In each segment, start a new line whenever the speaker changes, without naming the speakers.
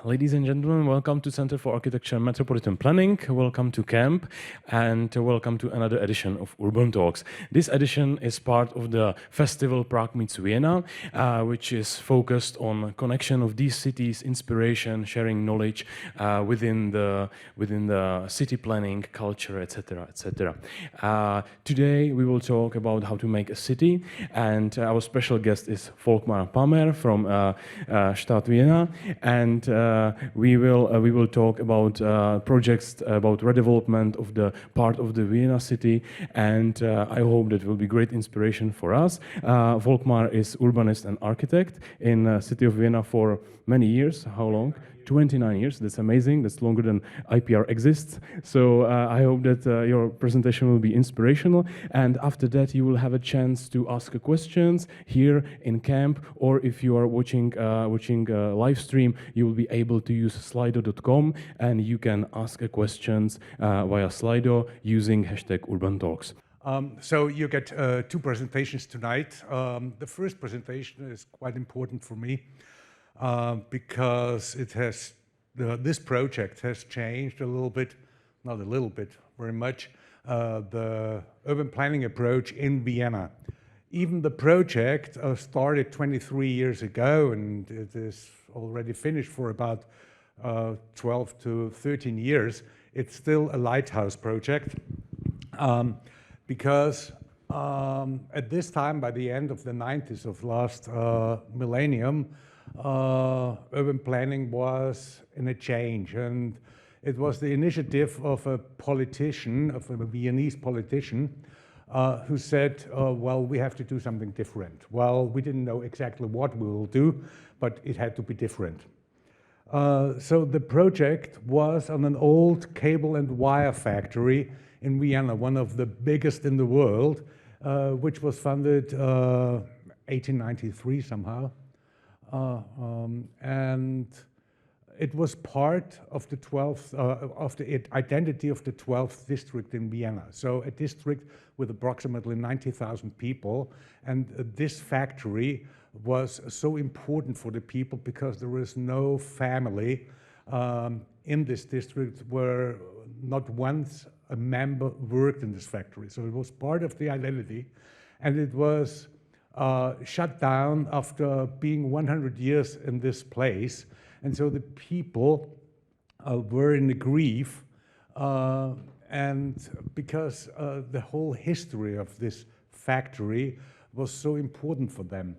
Ladies and gentlemen, welcome to Center for Architecture and Metropolitan Planning, welcome to camp, and welcome to another edition of Urban Talks. This edition is part of the festival Prague meets Vienna, which is focused on connection of these cities, inspiration, sharing knowledge within the city planning, culture, etc., etc. Today we will talk about how to make a city, and our special guest is Volkmar Pamer from Stadt Vienna, and we will talk about projects about redevelopment of the part of the Vienna city, and I hope that will be great inspiration for us. Volkmar is urbanist and architect in city of Vienna for many years. How long? 29 years. That's amazing. That's longer than IPR exists. So I hope that your presentation will be inspirational. And after that, you will have a chance to ask questions here in camp, or if you are watching live stream, you will be able to use slido.com, and you can ask questions via Slido using #UrbanTalks.
So you get two presentations tonight. The first presentation is quite important for me. Because it has, this project has changed a little bit, not a little bit, very much, the urban planning approach in Vienna. Even the project started 23 years ago, and it is already finished for about 12 to 13 years. It's still a lighthouse project, because at this time, by the end of the 90s of last millennium, urban planning was in a change, and it was the initiative of a politician, of a Viennese politician, who said, well, we have to do something different. Well, we didn't know exactly what we will do, but it had to be different. So the project was on an old cable and wire factory in Vienna, one of the biggest in the world, which was funded 1893 somehow. And it was part of the 12th, of the identity of the 12th district in Vienna. So a district with approximately 90,000 people. And this factory was so important for the people because there is no family in this district where not once a member worked in this factory. So it was part of the identity, and it was shut down after being 100 years in this place. And so the people were in the grief, and because the whole history of this factory was so important for them.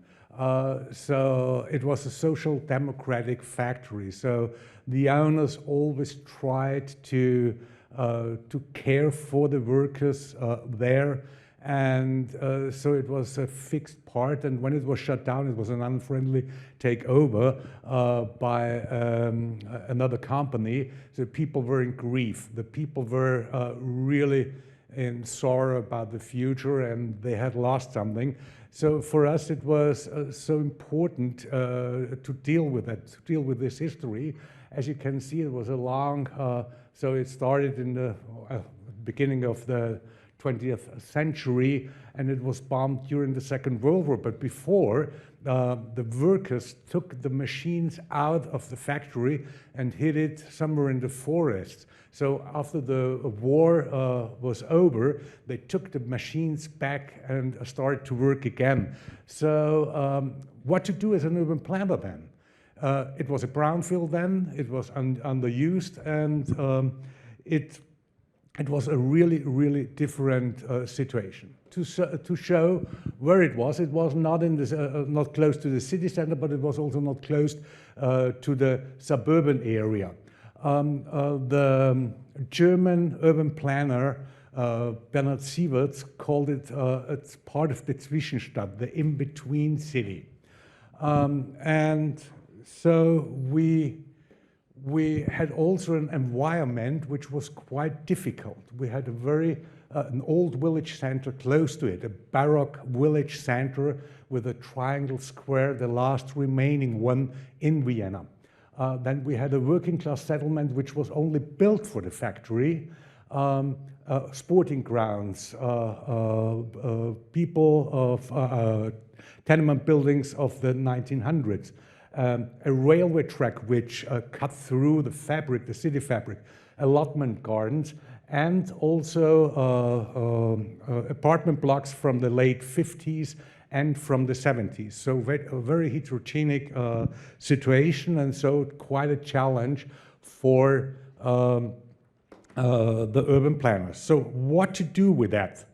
So it was a social democratic factory. So the owners always tried to care for the workers there. And so it was a fixed part, and when it was shut down, it was an unfriendly takeover by another company. So people were in grief. The people were really in sorrow about the future, and they had lost something. So for us, it was so important to deal with it, to deal with this history. As you can see, it was a long, so it started in the beginning of the 20th century, and it was bombed during the Second World War. But before, the workers took the machines out of the factory and hid it somewhere in the forest. So after the war was over, they took the machines back and started to work again. So what to do as an urban planner then? It was a brownfield then, it was underused, and it was a really, really different situation. To show where it was not in this, not close to the city center, but it was also not close to the suburban area. The German urban planner Bernhard Sieverts called it, it's part of the Zwischenstadt, the in-between city. And so we had also an environment which was quite difficult. We had a very, an old village center close to it, a Baroque village center with a triangle square, the last remaining one in Vienna. Then we had a working class settlement which was only built for the factory, sporting grounds, people of tenement buildings of the 1900s. a railway track which cut through the fabric, the city fabric, allotment gardens, and also apartment blocks from the late 50s and from the 70s. So a very heterogeneous situation, and so quite a challenge for the urban planners. So what to do with that?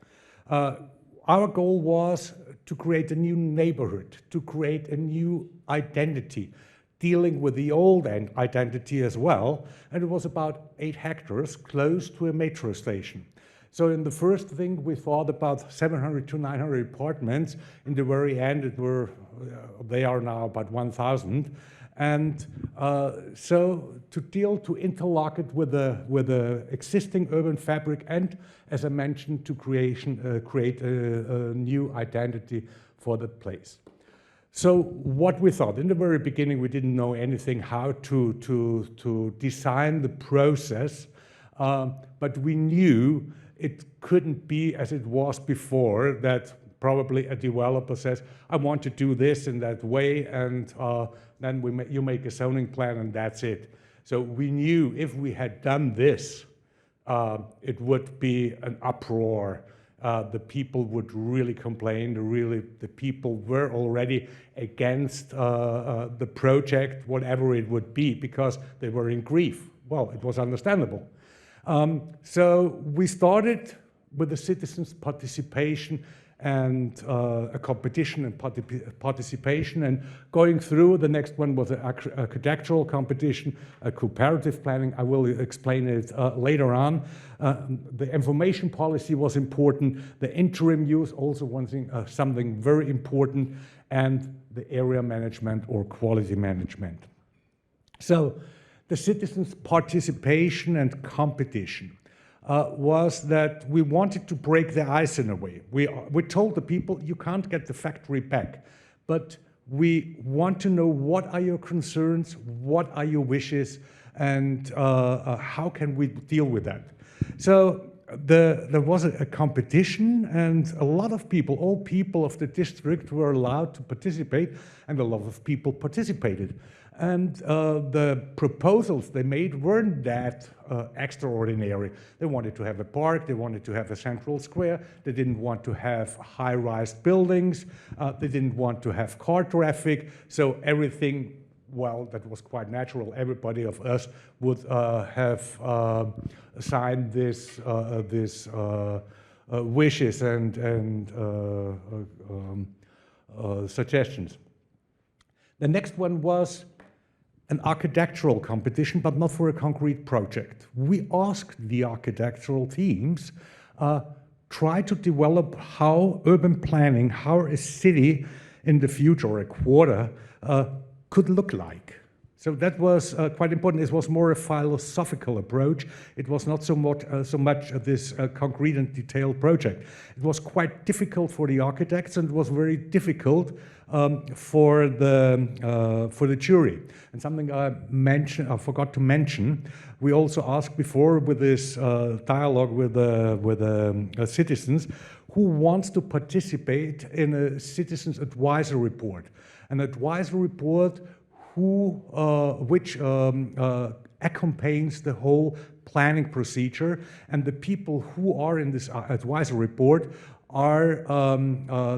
Our goal was to create a new neighborhood, to create a new identity, dealing with the old identity as well. And it was about 8 hectares close to a metro station. So in the first thing, we thought about 700 to 900 apartments. In the very end, they are now about 1,000. And so to interlock it with the existing urban fabric, and as I mentioned, to create a new identity for the place. So what we thought, in the very beginning, we didn't know anything how to design the process, but we knew it couldn't be as it was before, that probably a developer says, I want to do this in that way, and then you make a zoning plan and that's it. So we knew if we had done this, it would be an uproar. The people would really complain. The people were already against the project, whatever it would be, because they were in grief. Well, it was understandable. So we started with the citizens' participation and a competition and participation, and going through. The next one was an architectural competition, a cooperative planning. I will explain it later on. The information policy was important. The interim use, also something very important, and the area management or quality management. So the citizens' participation and competition was that we wanted to break the ice in a way. We told the people, you can't get the factory back, but we want to know what are your concerns, what are your wishes, and how can we deal with that. So there was a competition, and a lot of people, all people of the district, were allowed to participate, and a lot of people participated. And the proposals they made weren't that extraordinary. They wanted to have a park, they wanted to have a central square, they didn't want to have high-rise buildings, they didn't want to have car traffic, so everything, well, that was quite natural. Everybody of us would have signed this wishes and suggestions. The next one was an architectural competition, but not for a concrete project. We asked the architectural teams, try to develop how urban planning, how a city in the future, or a quarter, could look like. So that was quite important. It was more a philosophical approach. It was not so much this concrete and detailed project. It was quite difficult for the architects, and it was very difficult for the jury. And something I forgot to mention, we also asked before with this dialogue with the citizens, who wants to participate in a citizens advisory report. An advisory report which accompanies the whole planning procedure, and the people who are in this advisory report are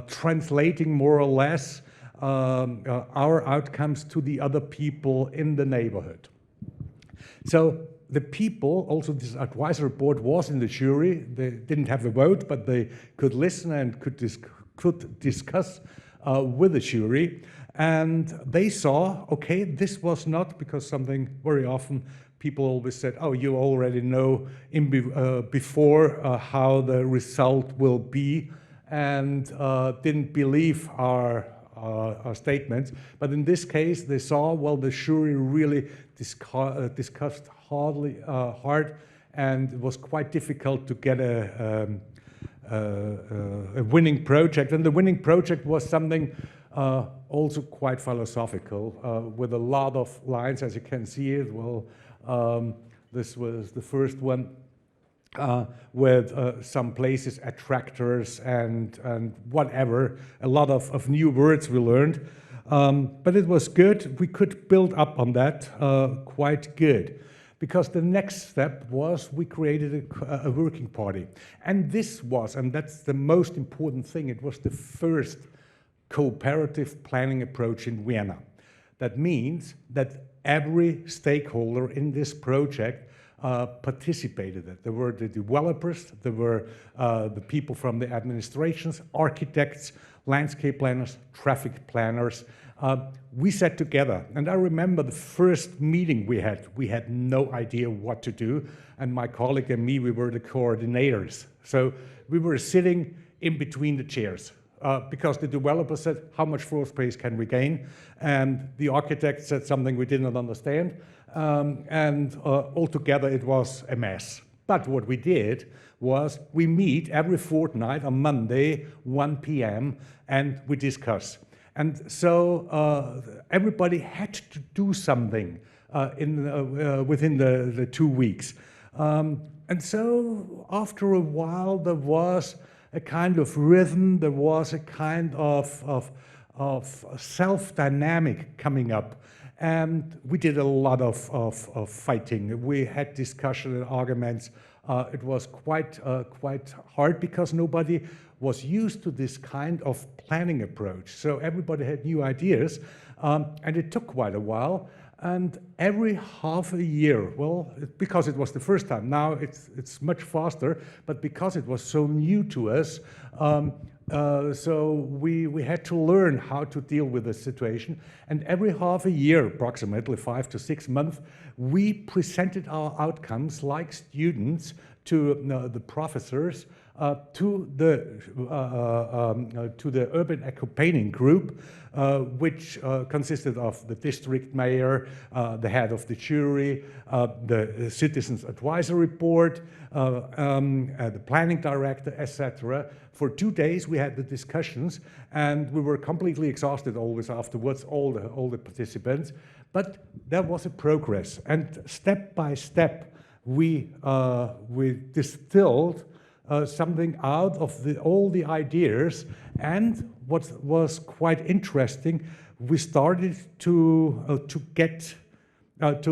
translating more or less our outcomes to the other people in the neighborhood. So the people, also this advisory board was in the jury. They didn't have a vote, but they could listen and could discuss with the jury. And they saw, okay, this was not, because something very often people always said, oh, you already know before how the result will be, and didn't believe our statements. But in this case, they saw, well, the jury really discussed hard, and it was quite difficult to get a winning project. And the winning project was something also quite philosophical, with a lot of lines, as you can see it. Well, this was the first one, with some places, attractors and whatever, a lot of new words we learned. But it was good. We could build up on that quite good. Because the next step was we created a working party. And this was, and that's the most important thing, it was the first cooperative planning approach in Vienna. That means that every stakeholder in this project participated. There were the developers, there were the people from the administrations, architects, landscape planners, traffic planners. We sat together, and I remember the first meeting we had no idea what to do, and my colleague and me, we were the coordinators. So we were sitting in between the chairs. Because the developer said, how much floor space can we gain? And the architect said something we did not understand. And altogether it was a mess. But what we did was we meet every fortnight on Monday, 1 p.m., and we discuss. And so everybody had to do something within the 2 weeks. And so after a while there was a kind of rhythm, there was a kind of self-dynamic coming up. And we did a lot of fighting. We had discussion and arguments. It was quite hard because nobody was used to this kind of planning approach. So everybody had new ideas, and it took quite a while. And every half a year, well, because it was the first time, now it's much faster, but because it was so new to us, so we had to learn how to deal with the situation. And every half a year, approximately 5 to 6 months, we presented our outcomes like students to the professors, to the urban eco-planning group, which consisted of the district mayor, the head of the jury, the citizens advisory board, the planning director, etc. For 2 days we had the discussions, and we were completely exhausted always afterwards, all the participants. But there was a progress, and step by step we distilled something out of all the ideas. And what was quite interesting, we started to get let's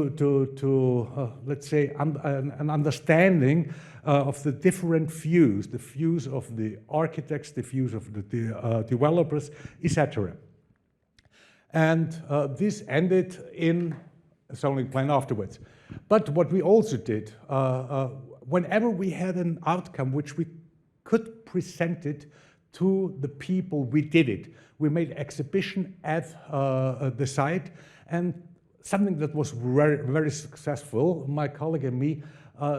say an understanding of the different views, the views of the architects, the views of the developers, etc. And this ended in a zoning plan afterwards. But what we also did, whenever we had an outcome which we could present it to the people, we did it. We made an exhibition at the site, and something that was very, very successful, my colleague and me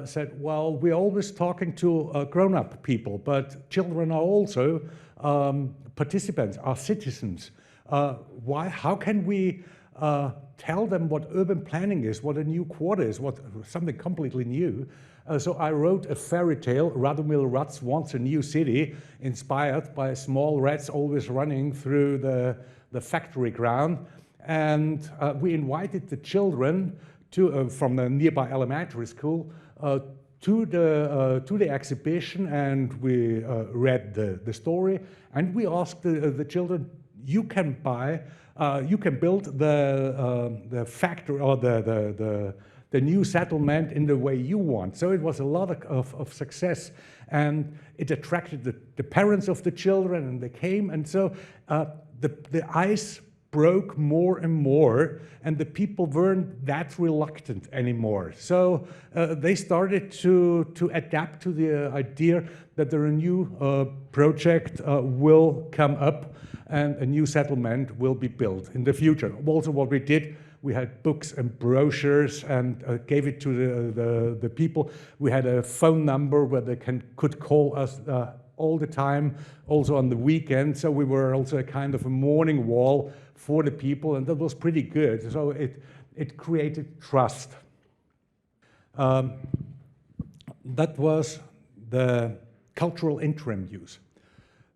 said, well, we're always talking to grown-up people, but children are also participants, are citizens. How can we tell them what urban planning is, what a new quarter is, something completely new? So I wrote a fairy tale, Radomil Rats Wants a New City, inspired by small rats always running through the factory ground. And we invited the children from the nearby elementary school to the exhibition, and we read the story, and we asked the children, you can build the factory or the new settlement in the way you want. So it was a lot of success, and it attracted the parents of the children, and they came, and so the ice broke more and more, and the people weren't that reluctant anymore. So they started to adapt to the idea that a new project will come up and a new settlement will be built in the future. Also what we did, we had books and brochures and gave it to the people. We had a phone number where they could call us all the time, also on the weekend. So we were also a kind of a morning wall for the people, and that was pretty good. So it created trust. That was the cultural interim use.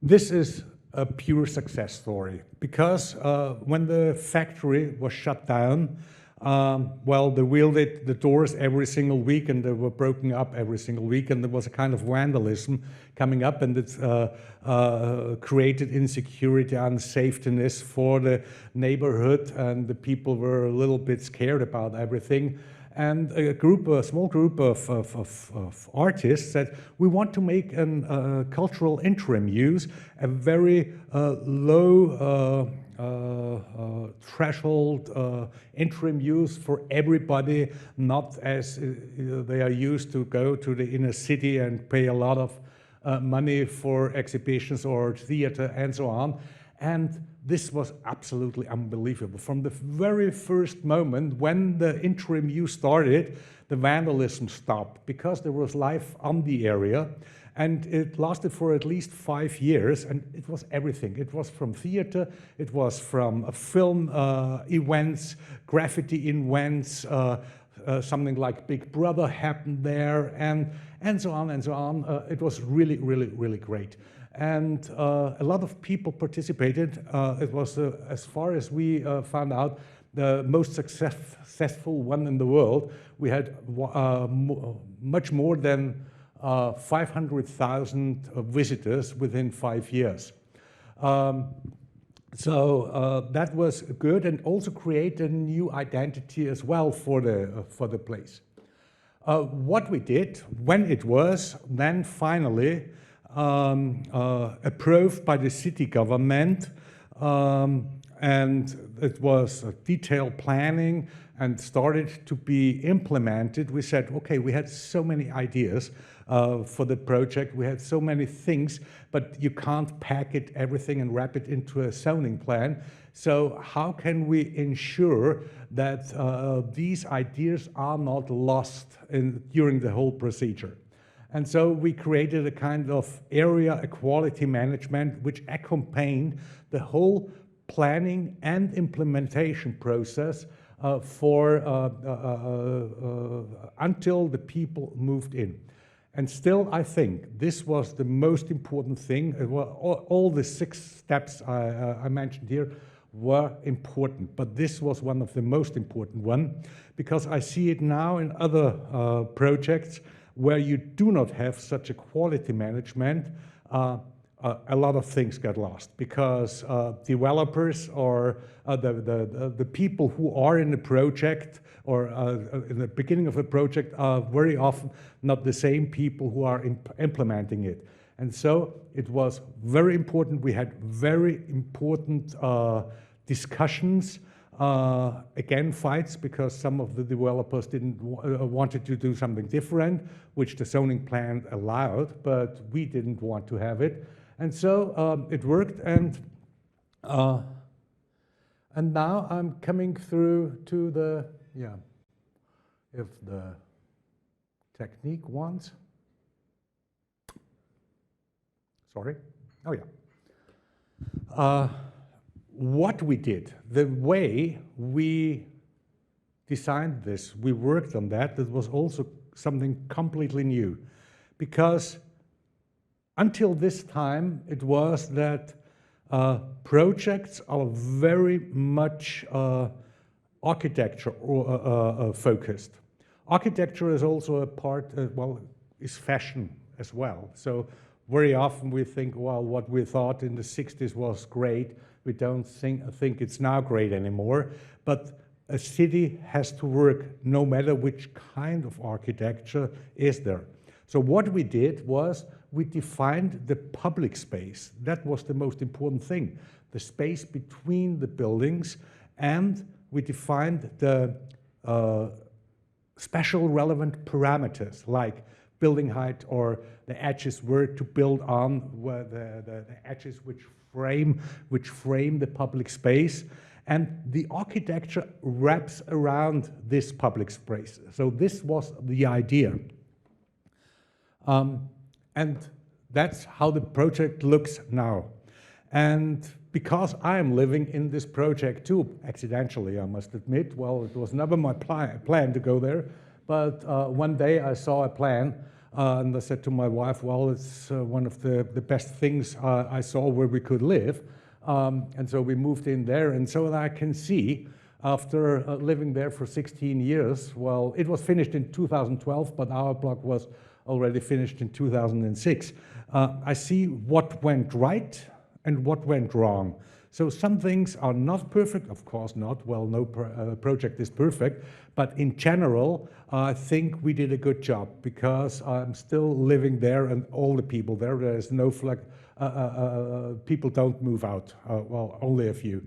This is a pure success story, because when the factory was shut down, Well, they wielded the doors every single week, and they were broken up every single week, and there was a kind of vandalism coming up, and it created insecurity, unsafetyness for the neighborhood, and the people were a little bit scared about everything. And a small group of artists said, we want to make a cultural interim use, a very low threshold interim use for everybody, not as they are used to go to the inner city and pay a lot of money for exhibitions or theater and so on. And this was absolutely unbelievable. From the very first moment when the interim use started, the vandalism stopped because there was life on the area, and it lasted for at least 5 years, and it was everything. It was from theater, it was from film events, graffiti events, something like Big Brother happened there, and so on and so on. It was really, really, really great. And a lot of people participated. It was, as far as we found out, the most successful one in the world. We had much more than 500,000 visitors within 5 years. So that was good, and also created a new identity as well for the place. What we did when it was then finally approved by the city government, and it was detailed planning and started to be implemented, we said, okay, we had so many ideas for the project, we had so many things, but you can't pack it, everything, and wrap it into a zoning plan. So how can we ensure that these ideas are not lost during the whole procedure? And so we created a kind of area equality management which accompanied the whole planning and implementation process until the people moved in. And still, I think this was the most important thing. All the 6 steps I mentioned here were important, but this was one of the most important ones, because I see it now in other projects where you do not have such a quality management. A lot of things get lost because developers or the people who are in the project or in the beginning of a project are very often not the same people who are implementing it. And so it was very important. We had very important discussions, again fights, because some of the developers wanted to do something different, which the zoning plan allowed, but we didn't want to have it. And so it worked, and now I'm coming through to the, if the technique wants. Sorry. Oh, yeah. What we did, the way we designed this, we worked on that, that was also something completely new. Because until this time, it was that projects are very much architecture focused. Architecture is also a part, is fashion as well. So very often we think, well, what we thought in the 60s was great, we don't think it's now great anymore. But a city has to work no matter which kind of architecture is there. So what we did was we defined the public space. That was the most important thing, the space between the buildings, and we defined the special relevant parameters like building height or the edges where to build on, where the edges which frame the public space, and the architecture wraps around this public space. So this was the idea. And that's how the project looks now. And because I am living in this project too, accidentally, I must admit, well, it was never my plan to go there, but one day I saw a plan, and I said to my wife, well, it's one of the best things I saw where we could live. And so we moved in there, and so that I can see after living there for 16 years. Well, it was finished in 2012, but our block was already finished in 2006. I see what went right and what went wrong. So some things are not perfect, of course not. Well, no project is perfect, but in general, I think we did a good job because I'm still living there and all the people there. There is no people don't move out. Well, only a few.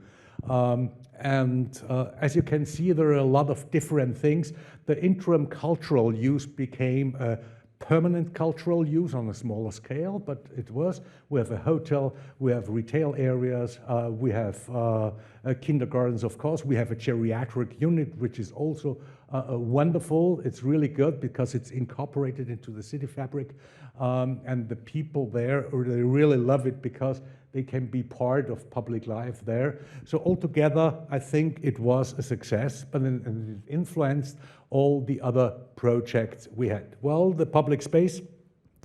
As you can see, there are a lot of different things. The interim cultural use became a permanent cultural use on a smaller scale, but it was. We have a hotel, we have retail areas, we have kindergartens, of course. We have a geriatric unit, which is also wonderful. It's really good because it's incorporated into the city fabric. And the people there, they really love it because they can be part of public life there. So altogether, I think it was a success, but it influenced all the other projects we had. Well, the public space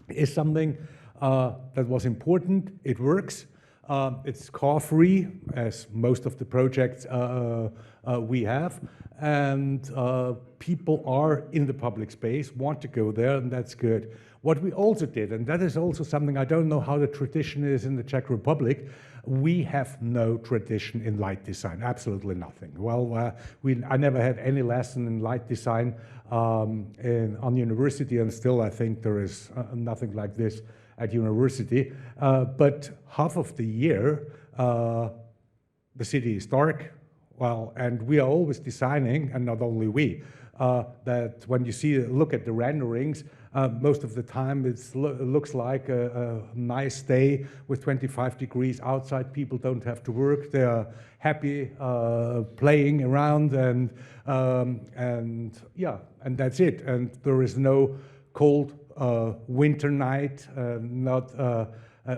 is something that was important. It works. It's car-free, as most of the projects we have. And people are in the public space, want to go there, and that's good. What we also did, and that is also something, I don't know how the tradition is in the Czech Republic, we have no tradition in light design, absolutely nothing. Well, I never had any lesson in light design on university, and still I think there is nothing like this at university. But half of the year, the city is dark, well, and we are always designing, and not only we, that when you look at the renderings, most of the time it looks like a nice day with 25 degrees outside. People don't have to work. They are happy playing around, and yeah, and that's it. And there is no cold winter night, not a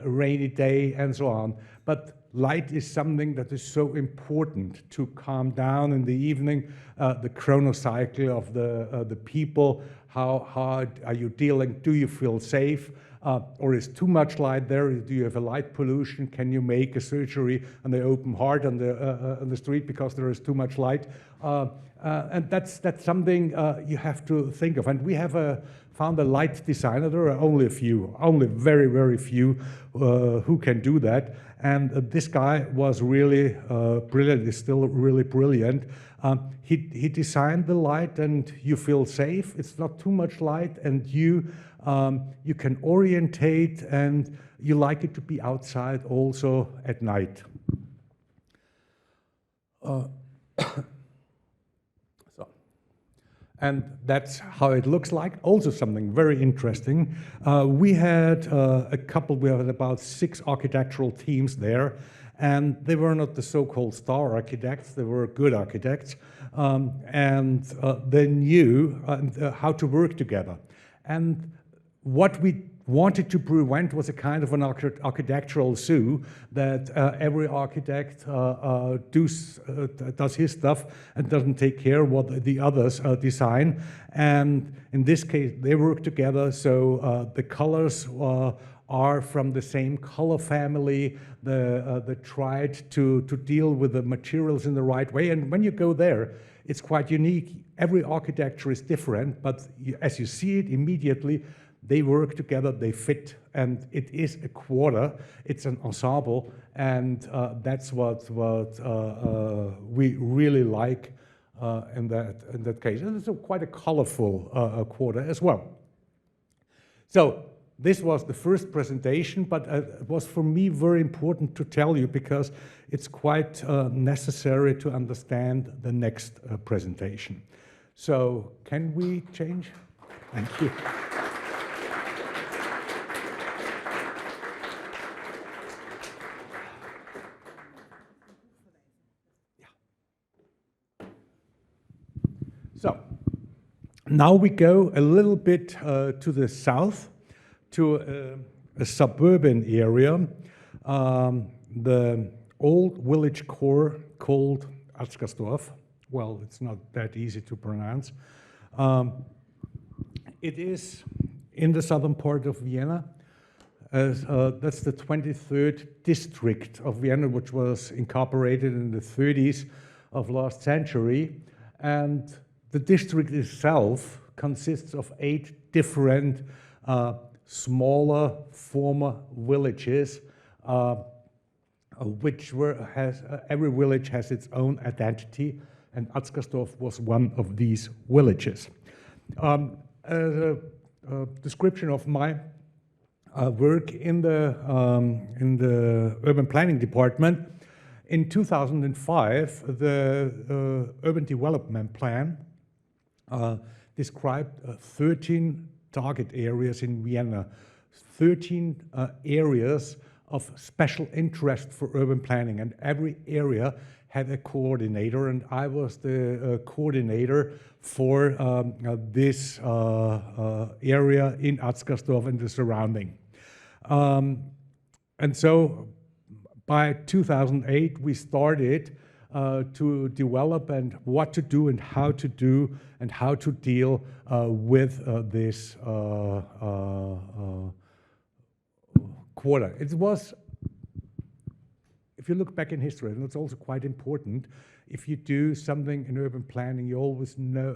rainy day, and so on. But light is something that is so important to calm down in the evening, the chronocycle of the people. How hard are you dealing? Do you feel safe? Or is too much light there? Do you have a light pollution? Can you make a surgery on the open heart on the street because there is too much light? And that's something you have to think of. And we have found a light designer. There are only a few, only very, very few who can do that. And this guy was really brilliant, is still really brilliant. He designed the light, and you feel safe. It's not too much light, and you can orientate, and you like it to be outside also at night. And that's how it looks like. Also something very interesting. We had we had about 6 architectural teams there, and they were not the so-called star architects, they were good architects, and they knew how to work together. And what we wanted to prevent was a kind of an architectural zoo, that every architect does his stuff and doesn't take care of what the others design. And in this case, they work together, so the colors are from the same color family. They tried to deal with the materials in the right way. And when you go there, it's quite unique. Every architecture is different, but as you see it immediately, they work together, they fit, and it is a quarter, it's an ensemble, and that's what we really like in that case. And it's quite a colorful quarter as well. So this was the first presentation, but it was for me very important to tell you because it's quite necessary to understand the next presentation. So can we change? Thank you. So now we go a little bit to the south, to a suburban area, the old village core called Atzgersdorfu. Well, it's not that easy to pronounce. It is in the southern part of Vienna. That's the 23rd district of Vienna, which was incorporated in the 30s of last century. And the district itself consists of 8 different smaller former villages, every village has its own identity, and Atzgersdorf was one of these villages. A description of my work in the urban planning department. In 2005, the urban development plan described 13 target areas in Vienna, 13 areas of special interest for urban planning, and every area had a coordinator, and I was the coordinator for this area in Atzgersdorf and the surrounding. And so by 2008, we started to develop and what to do and how to do and how to deal with this quarter. It was, if you look back in history, and it's also quite important, if you do something in urban planning, you always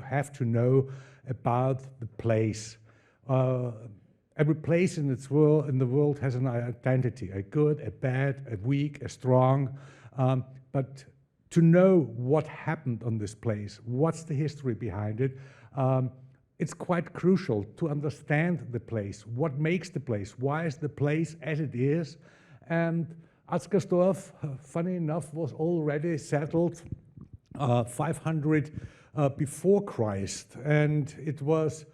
have to know about the place. Every place in the world has an identity, a good, a bad, a weak, a strong, but to know what happened on this place, what's the history behind it, it's quite crucial to understand the place, what makes the place, why is the place as it is. And Atzgersdorf, funny enough, was already settled 500 before Christ, and it was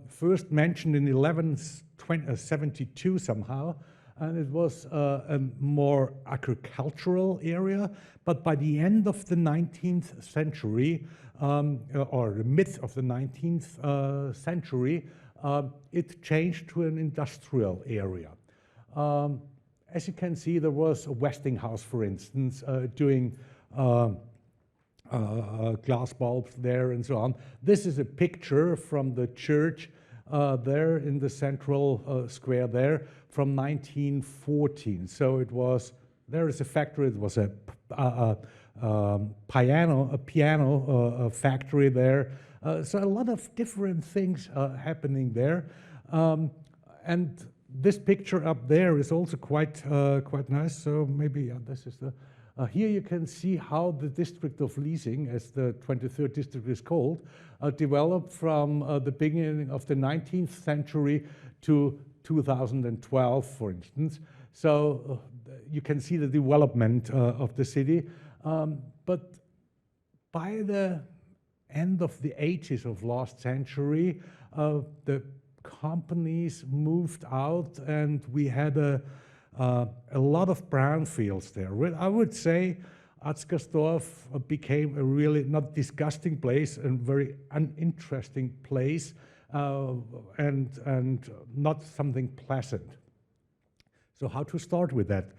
first mentioned in 1172 somehow, and it was a more agricultural area. But by the end of the 19th century, or the mid of the 19th century, it changed to an industrial area. As you can see, there was a Westinghouse, for instance, doing glass bulbs there and so on. This is a picture from the church there in the central square there from 1914. So it was, there is a factory, it was a piano factory there. So a lot of different things happening there. And this picture up there is also quite nice. So maybe this is the, here you can see how the district of Leasing, as the 23rd district is called, developed from the beginning of the 19th century to 2012, for instance. So you can see the development of the city. But by the end of the 80s of last century, the companies moved out, and we had a lot of brownfields there. I would say Atzgersdorf became a really not disgusting place, a very uninteresting place, and not something pleasant. So how to start with that?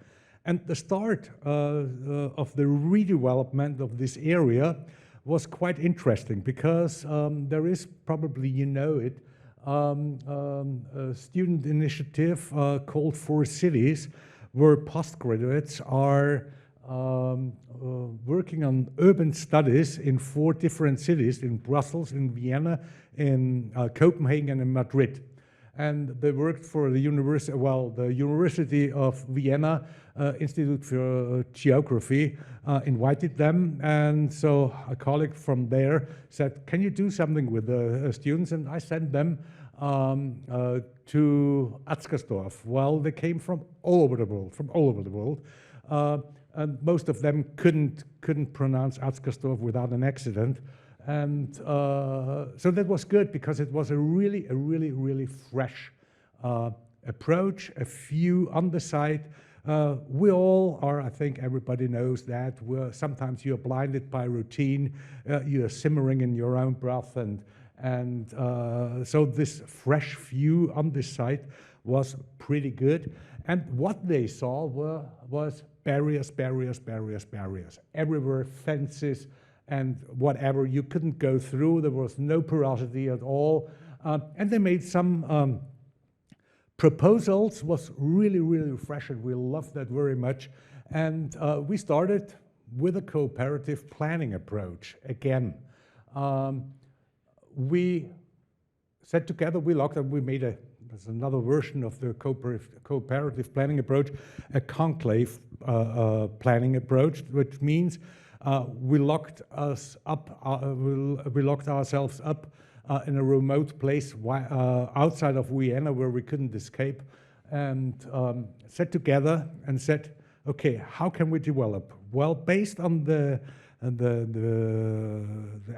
And the start of the redevelopment of this area was quite interesting, because there is probably, you know it, a student initiative called 4 Cities, where postgraduates are working on urban studies in 4 different cities, in Brussels, in Vienna, in Copenhagen, and in Madrid. And they worked for the university, well, the University of Vienna Institute for Geography invited them, and so a colleague from there said, can you do something with the students? And I sent them to Atzgersdorf. Well, they came from all over the world, and most of them couldn't pronounce Atzgersdorf without an accident. And so that was good, because it was a really fresh approach, a view on the site. We all are, I think everybody knows that, sometimes you're blinded by routine, you're simmering in your own breath, and so this fresh view on this site was pretty good. And what they saw was barriers, everywhere, fences, and whatever, you couldn't go through, there was no porosity at all. And they made some proposals, was really fresh, and we loved that very much. And we started with a cooperative planning approach. Again, we sat together, we looked, and we made there's another version of the cooperative planning approach, a conclave planning approach, which means we locked ourselves up in a remote place outside of Vienna where we couldn't escape, and sat together and said, okay, how can we develop? Well, based on the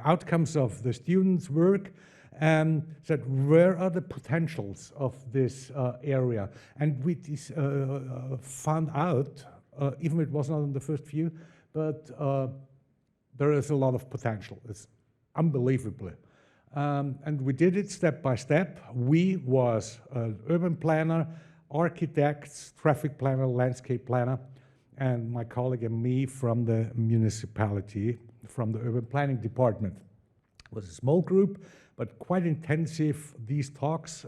outcomes of the students' work, and said, where are the potentials of this area? And we found out, even if it was not in the first view, but there is a lot of potential. It's unbelievable. And we did it step by step. We was an urban planner, architects, traffic planner, landscape planner, and my colleague and me from the municipality, from the urban planning department. It was a small group, but quite intensive, these talks,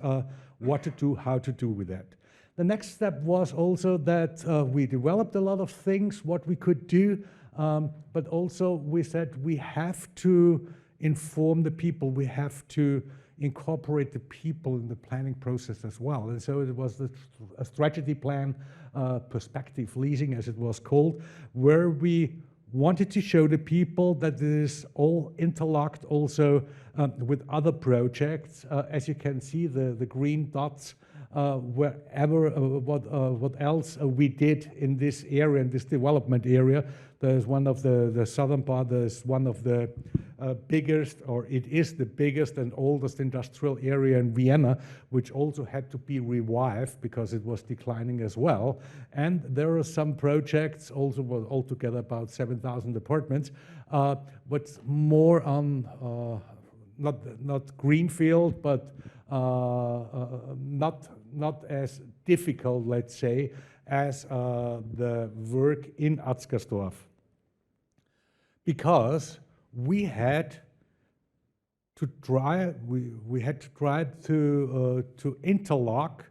what to do, how to do with that. The next step was also that we developed a lot of things, what we could do, but also we said we have to inform the people, we have to incorporate the people in the planning process as well. And so it was a strategy plan, perspective leasing as it was called, where we wanted to show the people that it is all interlocked also with other projects. As you can see, the green dots, wherever, what else we did in this area, in this development area. There's one of the southern part, there's one of the biggest, or it is the biggest and oldest industrial area in Vienna, which also had to be revived because it was declining as well. And there are some projects, also altogether about 7,000 apartments, but more on, not greenfield, but not as difficult, let's say, as the work in Atzgersdorfu. Because we had to try, we had to try to interlock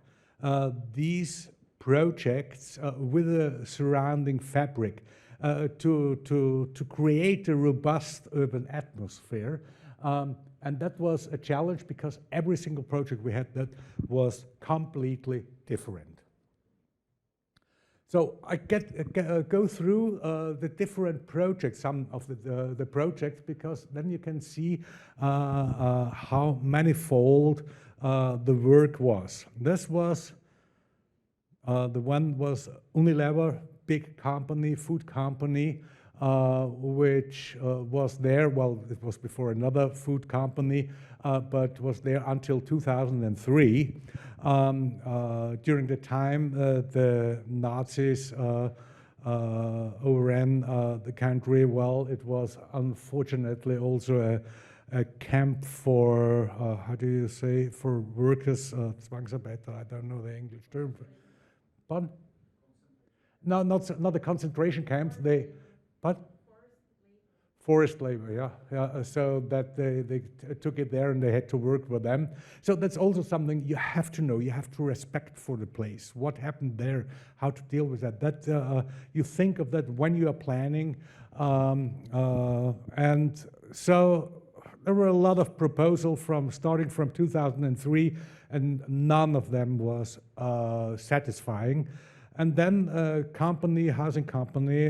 these projects with the surrounding fabric to create a robust urban atmosphere. And that was a challenge because every single project we had that was completely different. So I go through the different projects, some of the projects, because then you can see how manifold the work was. This was, the one was Unilever, big company, food company, which was there, well, it was before another food company, but was there until 2003. During the time the Nazis overran the country, well, it was unfortunately also a camp for, how do you say, for workers, Zwangsarbeiter, I don't know the English term. Pardon? No, not a concentration camp, but forced labor, yeah. So that they took it there and they had to work with them. So that's also something you have to know. You have to respect for the place. What happened there? How to deal with that? That you think of that when you are planning. And so there were a lot of proposals starting from 2003, and none of them was satisfying. And then a company, housing company,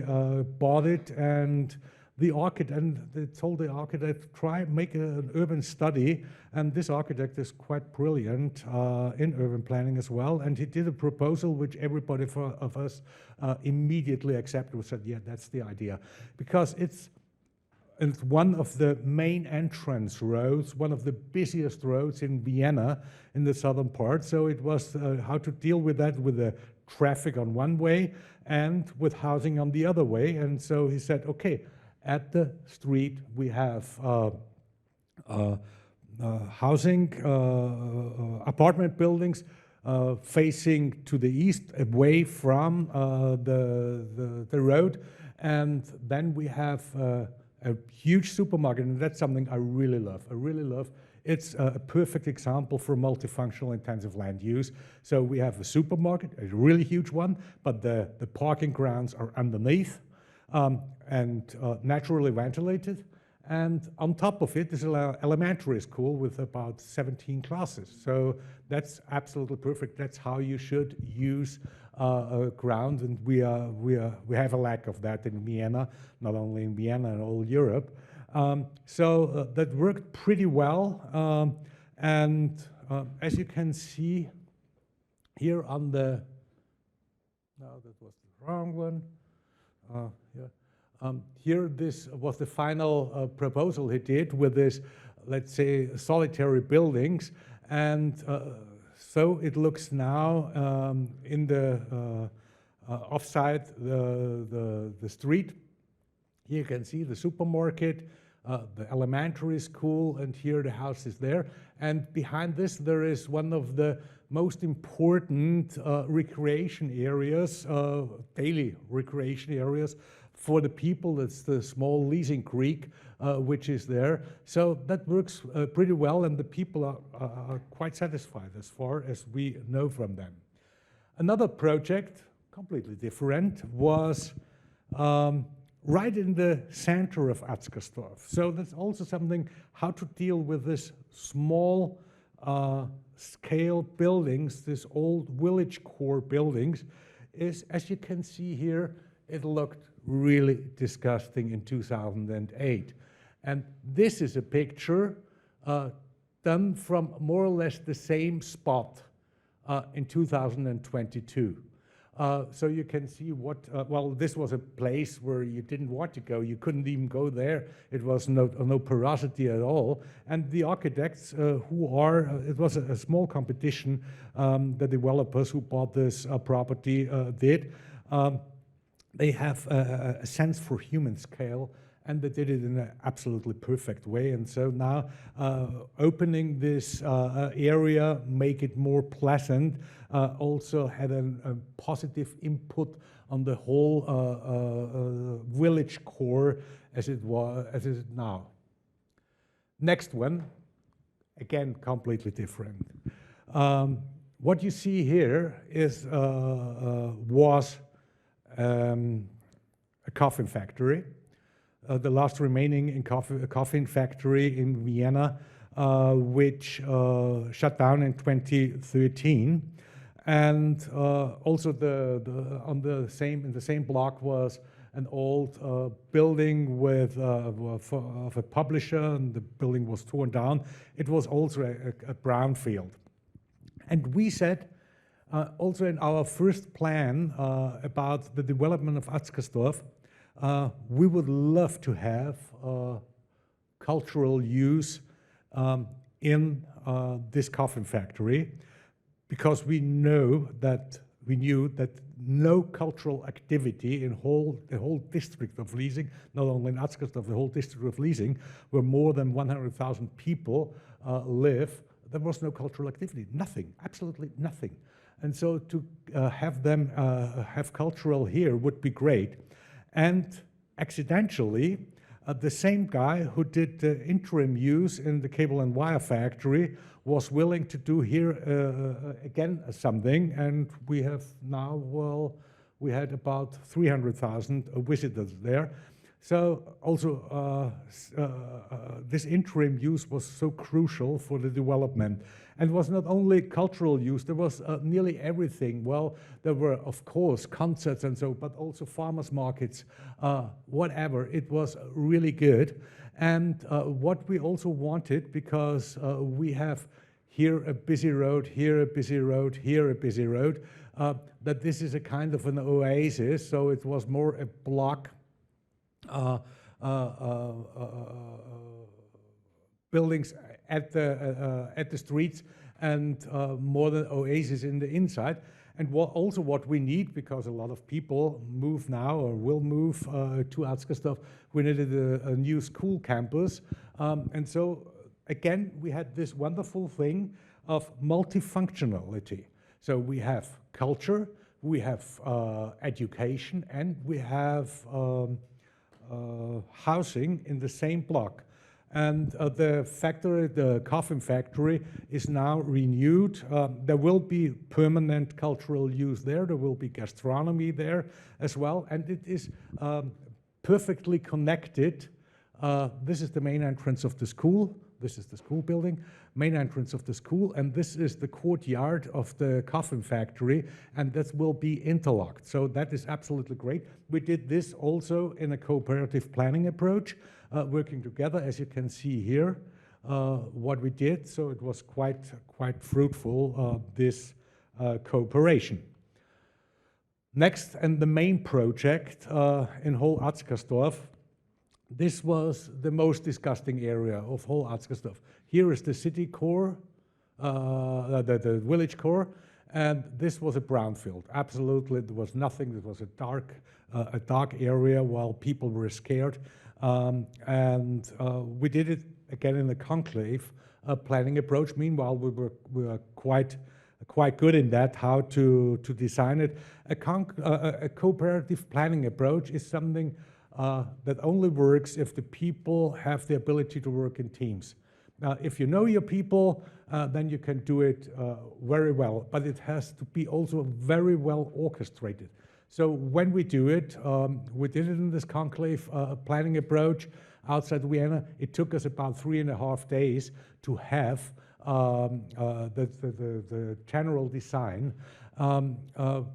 bought it, and the architect, and they told the architect, make an urban study. And this architect is quite brilliant in urban planning as well. And he did a proposal which everybody of us immediately accepted. We said, yeah, that's the idea. Because it's one of the main entrance roads, one of the busiest roads in Vienna, in the southern part. So it was how to deal with that, with the traffic on one way and with housing on the other way. And so he said, okay, at the street we have housing, apartment buildings facing to the east, away from the road. And then we have a huge supermarket, and that's something I really love. It's a perfect example for multifunctional intensive land use. So we have a supermarket, a really huge one, but the parking grounds are underneath. and naturally ventilated. And on top of it is an elementary school with about 17 classes. So that's absolutely perfect. That's how you should use ground, and we have a lack of that in Vienna, not only in Vienna and all Europe. So that worked pretty well, and as you can see here on the, no, that was the wrong one. Here, this was the final proposal he did with this, let's say, solitary buildings, and so it looks now in the offside the street. Here you can see the supermarket, the elementary school, and here the house is there. And behind this, there is one of the most important recreation areas, daily recreation areas for the people. That's the small leasing creek, which is there. So that works pretty well, and the people are quite satisfied as far as we know from them. Another project, completely different, was right in the center of Atzgersdorfu. So that's also something, how to deal with this small scale buildings, these old village core buildings, is, as you can see here, it looked really disgusting in 2008. And this is a picture done from more or less the same spot in 2022. So you can see what, well, this was a place where you didn't want to go. You couldn't even go there. It was no porosity at all. And the architects who are, it was a small competition, the developers who bought this property did. They have a sense for human scale, and they did it in an absolutely perfect way. And so now opening this area, make it more pleasant, also had a positive input on the whole village core as it was, as it is now. Next one, again, completely different. What you see here is was a coffin factory. The last remaining coffin factory in Vienna, which shut down in 2013, and also in the same block was an old building with of a publisher, and the building was torn down. It was also a brownfield, and we said also in our first plan about the development of Atzgersdorfu, we would love to have cultural use in this coffin factory, because we knew that no cultural activity in the whole district of Leasing, not only in Atzgersdorfu, the whole district of Leasing, where more than 100,000 people live, there was no cultural activity, nothing, absolutely nothing. And so to have them have cultural here would be great. And accidentally, the same guy who did the interim use in the cable and wire factory was willing to do here again something, and we have now, well, we had about 300,000 visitors there. So also this interim use was so crucial for the development. And it was not only cultural use, there was nearly everything. Well, there were, of course, concerts and so, but also farmers markets, whatever. It was really good. And what we also wanted, because we have here a busy road, here a busy road, here a busy road, that this is a kind of an oasis, so it was more a block buildings at the streets, and more than oasis in the inside. And also what we need, because a lot of people move now or will move to Atzgersdorfu, we needed a new school campus. And so again, we had this wonderful thing of multifunctionality. So we have culture, we have education, and we have housing in the same block. And the factory, the coffin factory, is now renewed. There will be permanent cultural use there. There will be gastronomy there as well. And it is perfectly connected. This is the main entrance of the school. This is the school building, main entrance of the school, and this is the courtyard of the coffin factory, and that will be interlocked. So that is absolutely great. We did this also in a cooperative planning approach, working together, as you can see here, what we did. So it was quite fruitful, this cooperation. Next, and the main project in whole Atzgersdorf. This was the most disgusting area of whole Atzgersdorf. Here is the city core, the village core, and this was a brownfield. Absolutely, there was nothing. It was a dark area while people were scared. And we did it again in the conclave planning approach. Meanwhile, we were quite good in that, how to design it. A cooperative planning approach is something that only works if the people have the ability to work in teams. If you know your people, then you can do it very well, but it has to be also very well orchestrated. So when we do it, we did it in this conclave planning approach outside Vienna. It took us about 3.5 days to have the general design,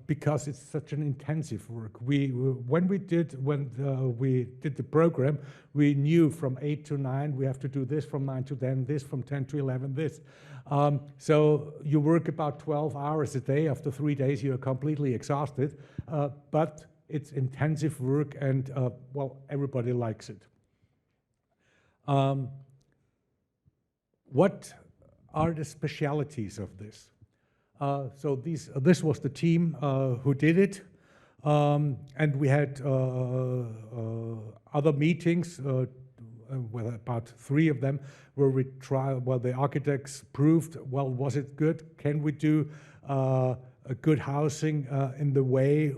because it's such an intensive work. When we did the program, we knew from 8 to 9 we have to do this, from 9 to 10 this, from 10 to 11 this. So you work about 12 hours a day. After 3 days you are completely exhausted, but it's intensive work, and well, everybody likes it. What are the specialities of this? So this was the team who did it, and we had other meetings, well, about 3 of them, where we the architects proved, well, was it good? Can we do a good housing in the way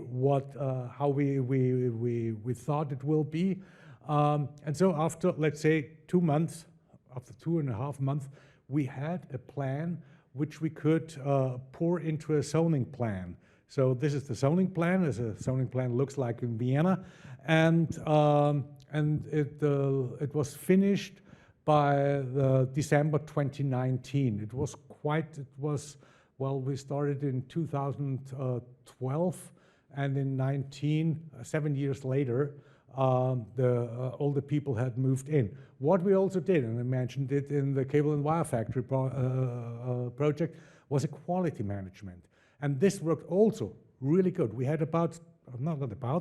how we thought it will be? And so after, let's say, 2 months, after 2.5 months, we had a plan which we could pour into a zoning plan. So this is the zoning plan, as a zoning plan looks like in Vienna, and it was finished by December 2019. Well, we started in 2012, and in 7 years later, all the people had moved in. What we also did, and I mentioned it in the cable and wire factory project, was a quality management. And this worked also really good. We had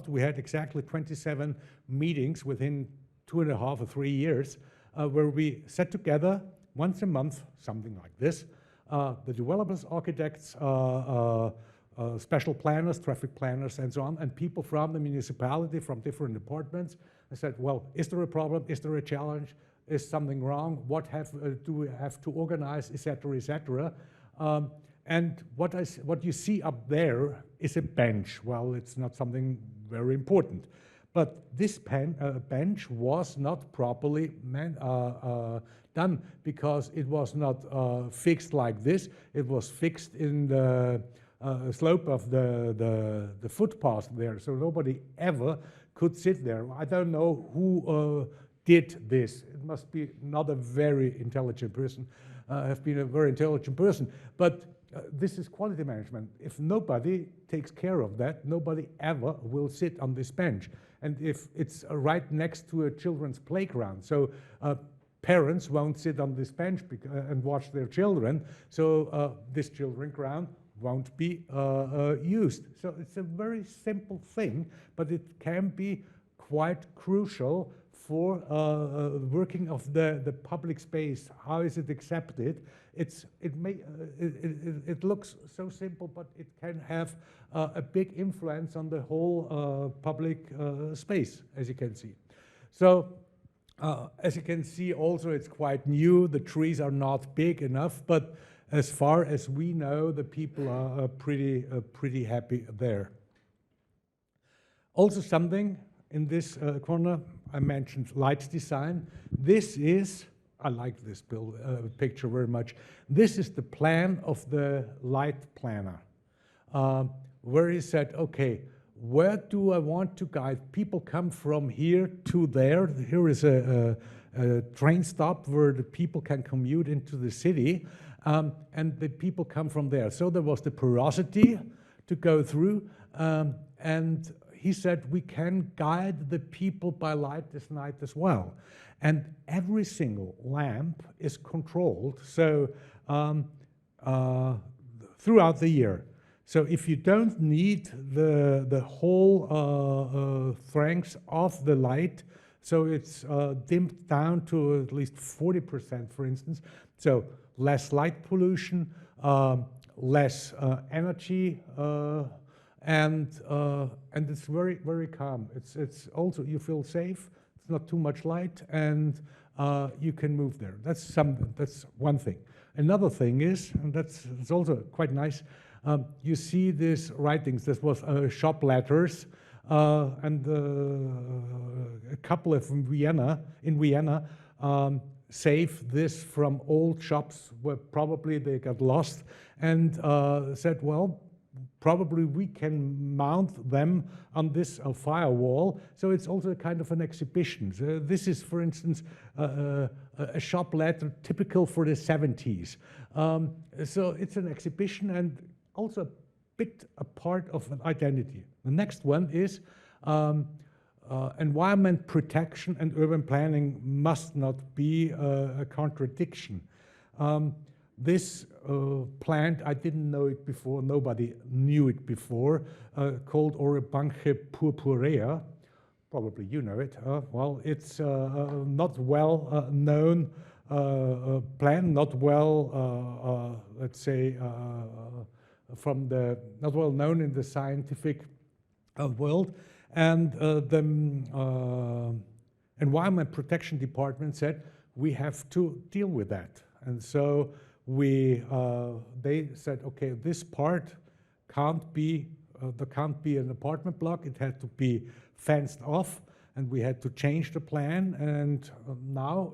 we had exactly 27 meetings within 2.5 or 3 years, where we sat together once a month, something like this, the developers, architects, special planners, traffic planners, and so on, and people from the municipality, from different departments. I said, well, is there a problem? Is there a challenge? Is something wrong? What do we have to organize, et cetera, et cetera? And what you see up there is a bench. Well, it's not something very important. But this bench was not properly done, because it was not fixed like this. It was fixed in the slope of the footpath there, so nobody ever could sit there. I don't know who did this. It must be not a very intelligent person, have been a very intelligent person, but this is quality management. If nobody takes care of that, nobody ever will sit on this bench. And if it's right next to a children's playground, so parents won't sit on this bench and watch their children, so this children's ground won't be used. So it's a very simple thing, but it can be quite crucial for working of the public space. How is it accepted? It looks so simple, but it can have a big influence on the whole public space, as you can see. So as you can see also, it's quite new. The trees are not big enough, but as far as we know, the people are pretty happy there. Also something in this corner, I mentioned light design. This is, I like this picture very much. This is the plan of the light planner, where he said, okay, where do I want to guide? People come from here to there. Here is a train stop where the people can commute into the city, and the people come from there. So there was the porosity to go through, and he said we can guide the people by light this night as well. And every single lamp is controlled, so throughout the year. So if you don't need the whole strength of the light, so it's dimmed down to at least 40%, for instance. So less light pollution, less energy, and it's very, very calm. It's also, you feel safe. It's not too much light, and you can move there. That's one thing. Another thing is, and it's also quite nice. You see these writings. This was shop letters, and a couple of in Vienna saved this from old shops where probably they got lost, and said, well, probably we can mount them on this firewall. So it's also a kind of an exhibition. So this is, for instance, a shop letter typical for the 70s. So it's an exhibition and also a bit a part of an identity. The next one is environment protection and urban planning must not be a contradiction. This plant, I didn't know it before, nobody knew it before, called Orobanche purpurea. Probably you know it. Well, it's not well known plant, not well, let's say, not well known in the scientific world. And the Environment Protection Department said, we have to deal with that. And so they said, okay, this part can't be, there can't be an apartment block. It had to be fenced off, and we had to change the plan. And now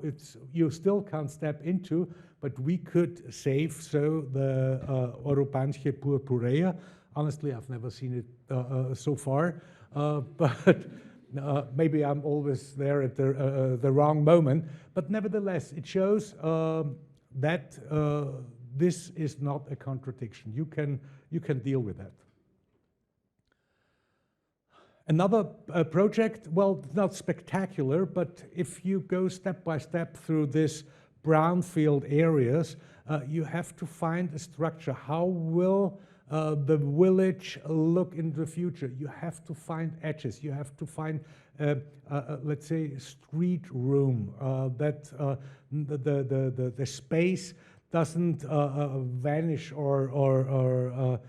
you still can't step into, but we could save the Orobanche purpurea. Honestly, I've never seen it so far, but maybe I'm always there at the wrong moment. But nevertheless, it shows that this is not a contradiction. You can deal with that. Another project, well, not spectacular, but if you go step by step through this brownfield areas, you have to find a structure. How will the village look in the future? You have to find edges. You have to find, let's say, street room, that the space doesn't vanish or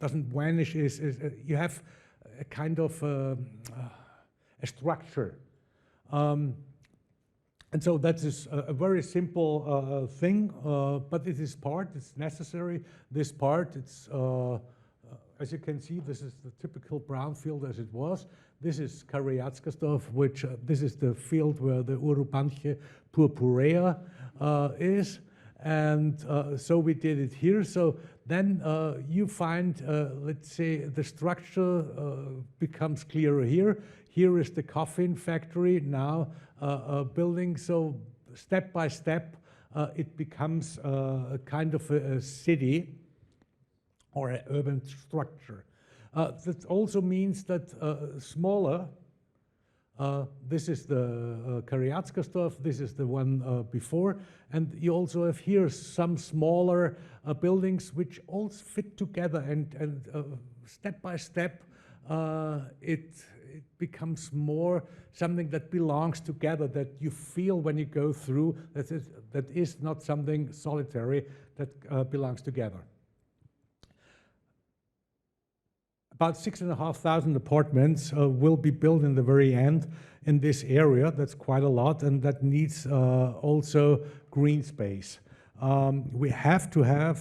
doesn't vanish. You have a kind of a structure. And so that is a very simple thing, but it is it's necessary. This part, it's, as you can see, this is the typical brownfield as it was. This is Atzgersdorfu, which this is the field where the Orobanche purpurea is. And so we did it here. So then you find, let's say, the structure becomes clearer here. Here is the coffin factory now building. So step by step, it becomes a kind of a city or an urban structure. That also means that smaller. This is the Atzgersdorfu, this is the one before, and you also have here some smaller buildings which all fit together, and step by step it becomes more something that belongs together, that you feel when you go through, that is not something solitary, that belongs together. About 6,500 apartments will be built in the very end in this area. That's quite a lot, and that needs also green space. We have to have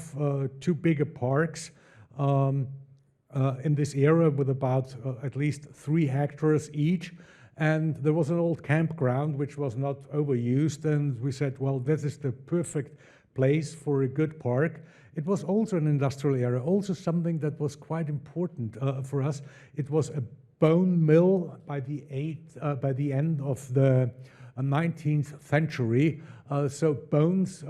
two bigger parks in this area with about at least 3 hectares each. And there was an old campground which was not overused, and we said, well, this is the perfect place for a good park. It was also an industrial area, also something that was quite important for us. It was a bone mill by the end of the 19th century. So bones,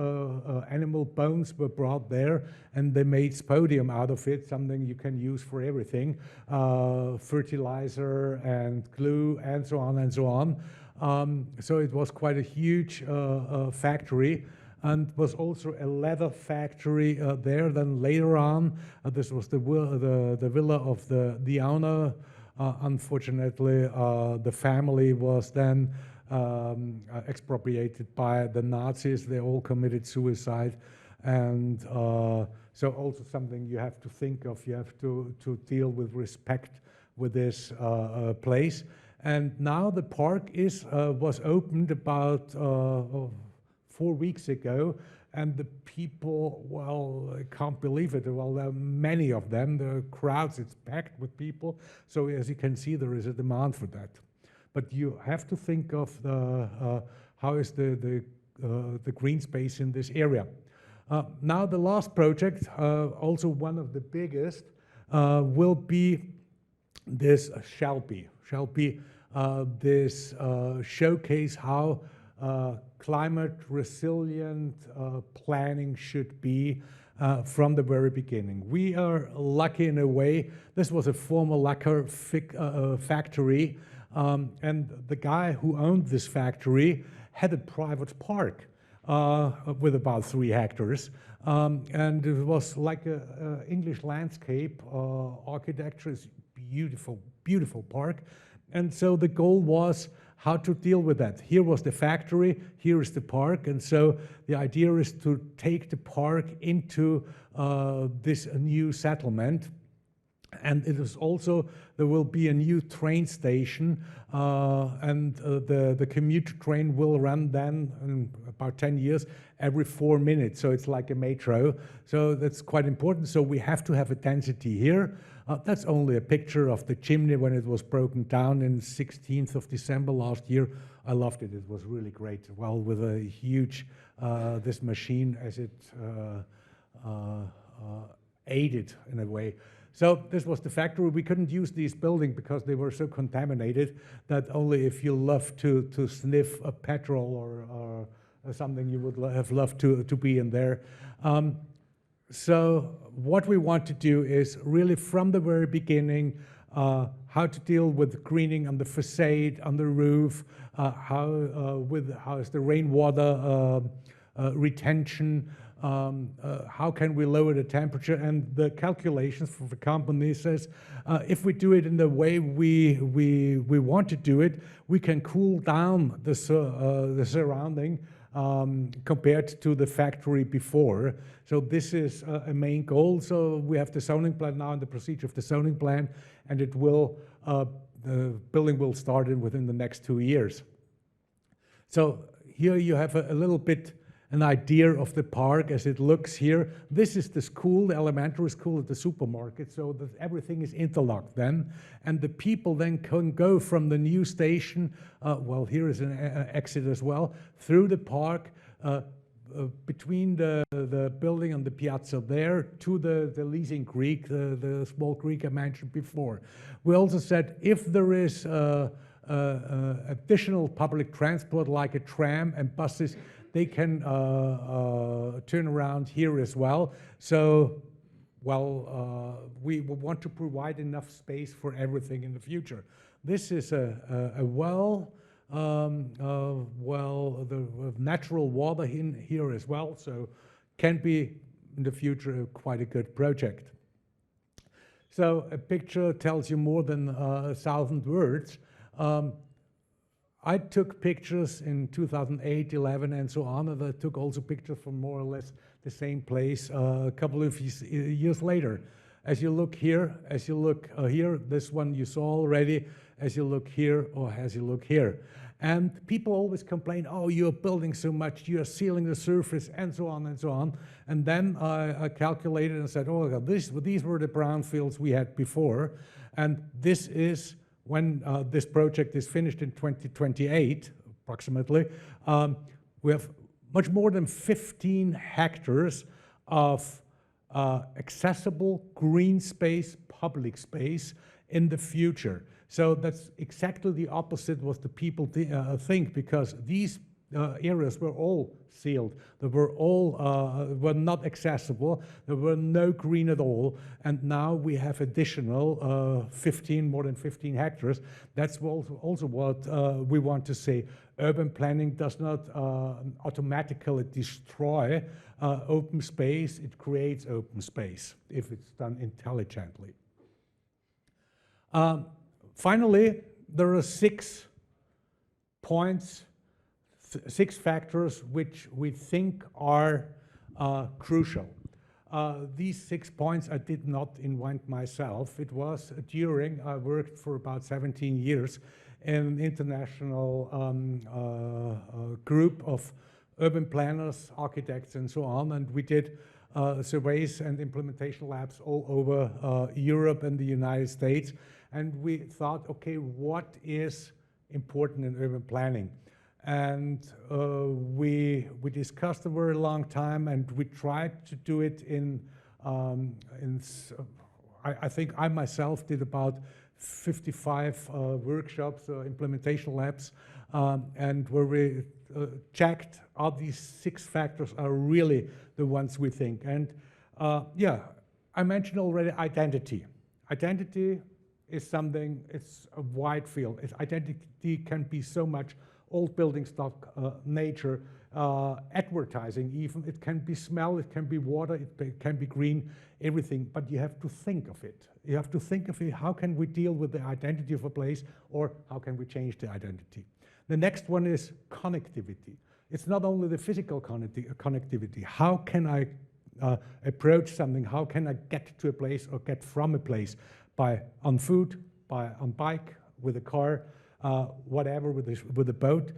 animal bones were brought there, and they made spodumene out of it, something you can use for everything, fertilizer and glue and so on and so on. So it was quite a huge factory, and was also a leather factory there. Then later on, this was the villa of the owner. Unfortunately, the family was then expropriated by the Nazis. They all committed suicide, and so also something you have to think of. You have to deal with respect with this place. And now the park was opened about 4 weeks ago, and the people, well, I can't believe it. Well, there are many of them. The crowds, it's packed with people. So as you can see, there is a demand for that. But you have to think of how is the green space in this area. Now the last project, also one of the biggest, will be this this showcase how climate resilient planning should be from the very beginning. We are lucky in a way. This was a former lacquer factory, and the guy who owned this factory had a private park with about 3 hectares. And it was like an English landscape architecture. It's beautiful, beautiful park. And so the goal was how to deal with that. Here was the factory, here is the park, and so the idea is to take the park into this new settlement. And it is also, there will be a new train station, and the commuter train will run then in about 10 years every 4 minutes. So it's like a metro. So that's quite important. So we have to have a density here. That's only a picture of the chimney when it was broken down in 16th of December last year. I loved it. It was really great. Well, with a huge, this machine as it aided in a way. So this was the factory. We couldn't use these buildings because they were so contaminated that only if you love to sniff a petrol or something, you would have loved to be in there. So what we want to do is really from the very beginning, how to deal with greening on the facade, on the roof, how is the rainwater retention, how can we lower the temperature, and the calculations for the company says if we do it in the way we want to do it, we can cool down the surrounding compared to the factory before. So this is a main goal. So we have the zoning plan now and the procedure of the zoning plan, and it will the building will start within the next 2 years. So here you have a little bit an idea of the park as it looks here. This is the school, the elementary school at the supermarket, so that everything is interlocked then. And the people then can go from the new station, well, here is an exit as well, through the park, between the building and the piazza there to the leasing creek, the small creek I mentioned before. We also said if there is additional public transport like a tram and buses, they can turn around here as well. So, well, we want to provide enough space for everything in the future. This is a well, the natural water in here as well, so can be in the future quite a good project. So a picture tells you more than 1,000 words. I took pictures in 2008, 11, and so on, and I took also pictures from more or less the same place a couple of years later. As you look here, here, this one you saw already, as you look here, or as you look here. And people always complain, oh, you're building so much, you're sealing the surface, and so on and so on. And then I calculated and said, oh, these were the brownfields we had before, and this is when this project is finished in 2028, approximately, we have much more than 15 hectares of accessible green space, public space in the future. So that's exactly the opposite what the people think, because these areas were all sealed. They were all were not accessible. There were no green at all. And now we have additional 15, more than 15 hectares. That's also what we want to say. Urban planning does not automatically destroy open space. It creates open space if it's done intelligently. Finally, there are 6 points, 6 factors which we think are crucial. These 6 points I did not invent myself. It was during, I worked for about 17 years in an international group of urban planners, architects, and so on, and we did surveys and implementation labs all over Europe and the United States. And we thought, okay, what is important in urban planning? And we discussed a very long time, and we tried to do it I think I myself did about 55 workshops, implementation labs, and where we checked are these 6 factors are really the ones we think. And yeah, I mentioned already identity. Identity is something, it's a wide field. Identity can be so much old building stock, nature, advertising even. It can be smell, it can be water, it can be green, everything, but you have to think of it. You have to think of it, how can we deal with the identity of a place, or how can we change the identity? The next one is connectivity. It's not only the physical connectivity. How can I approach something? How can I get to a place or get from a place? On foot, on bike, with a car, whatever, with a boat.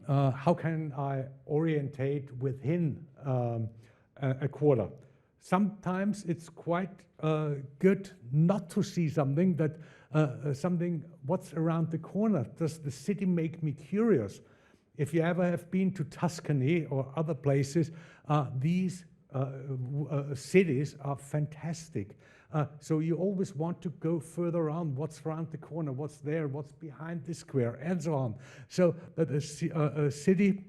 How can I orientate within a quarter? Sometimes it's quite good not to see something that what's around the corner. Does the city make me curious? If you ever have been to Tuscany or other places, these cities are fantastic. So you always want to go further on, what's around the corner, what's there, what's behind the square, and so on. So that a city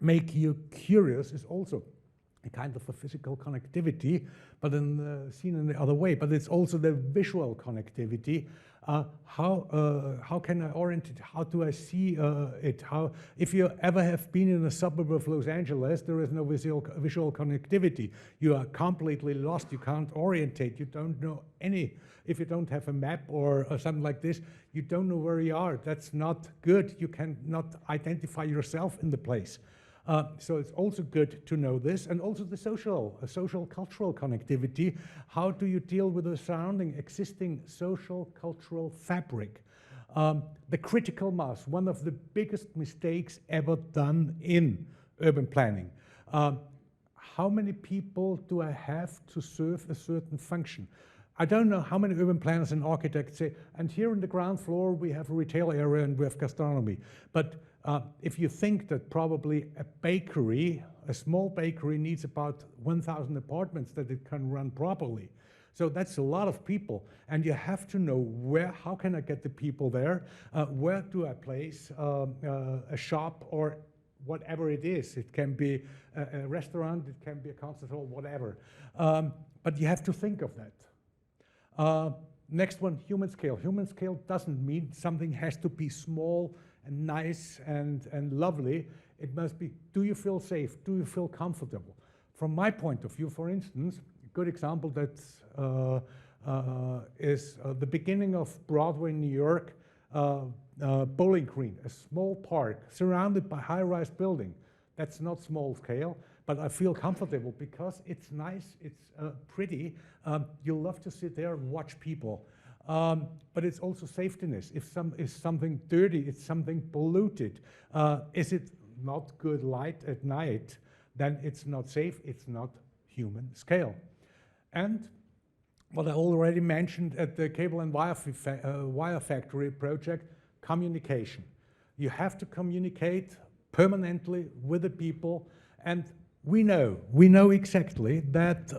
make you curious is also a kind of a physical connectivity, but seen in the other way. But it's also the visual connectivity. How can I orient it? How do I see it? If you ever have been in a suburb of Los Angeles, there is no visual connectivity. You are completely lost. You can't orientate. You don't know if you don't have a map or something like this, you don't know where you are. That's not good. You cannot identify yourself in the place. So it's also good to know this, and also the social cultural connectivity. How do you deal with the surrounding existing social cultural fabric? The critical mass, one of the biggest mistakes ever done in urban planning. How many people do I have to serve a certain function? I don't know how many urban planners and architects say, and here on the ground floor we have a retail area and we have gastronomy. But if you think that probably a bakery, a small bakery, needs about 1,000 apartments that it can run properly. So that's a lot of people, and you have to know how can I get the people there? Where do I place a shop or whatever it is? It can be a restaurant, it can be a concert hall, whatever. But you have to think of that. Next one, human scale. Human scale doesn't mean something has to be small and nice and lovely. It must be, do you feel safe? Do you feel comfortable? From my point of view, for instance, a good example that is the beginning of Broadway in New York, Bowling Green, a small park surrounded by high-rise building. That's not small scale, but I feel comfortable because it's nice, it's pretty. You love to sit there and watch people. But it's also safetyness. If something dirty, it's something polluted. Is it not good light at night? Then it's not safe, it's not human scale. And what I already mentioned at the Cable and Wire Factory project, communication. You have to communicate permanently with the people. And we know exactly that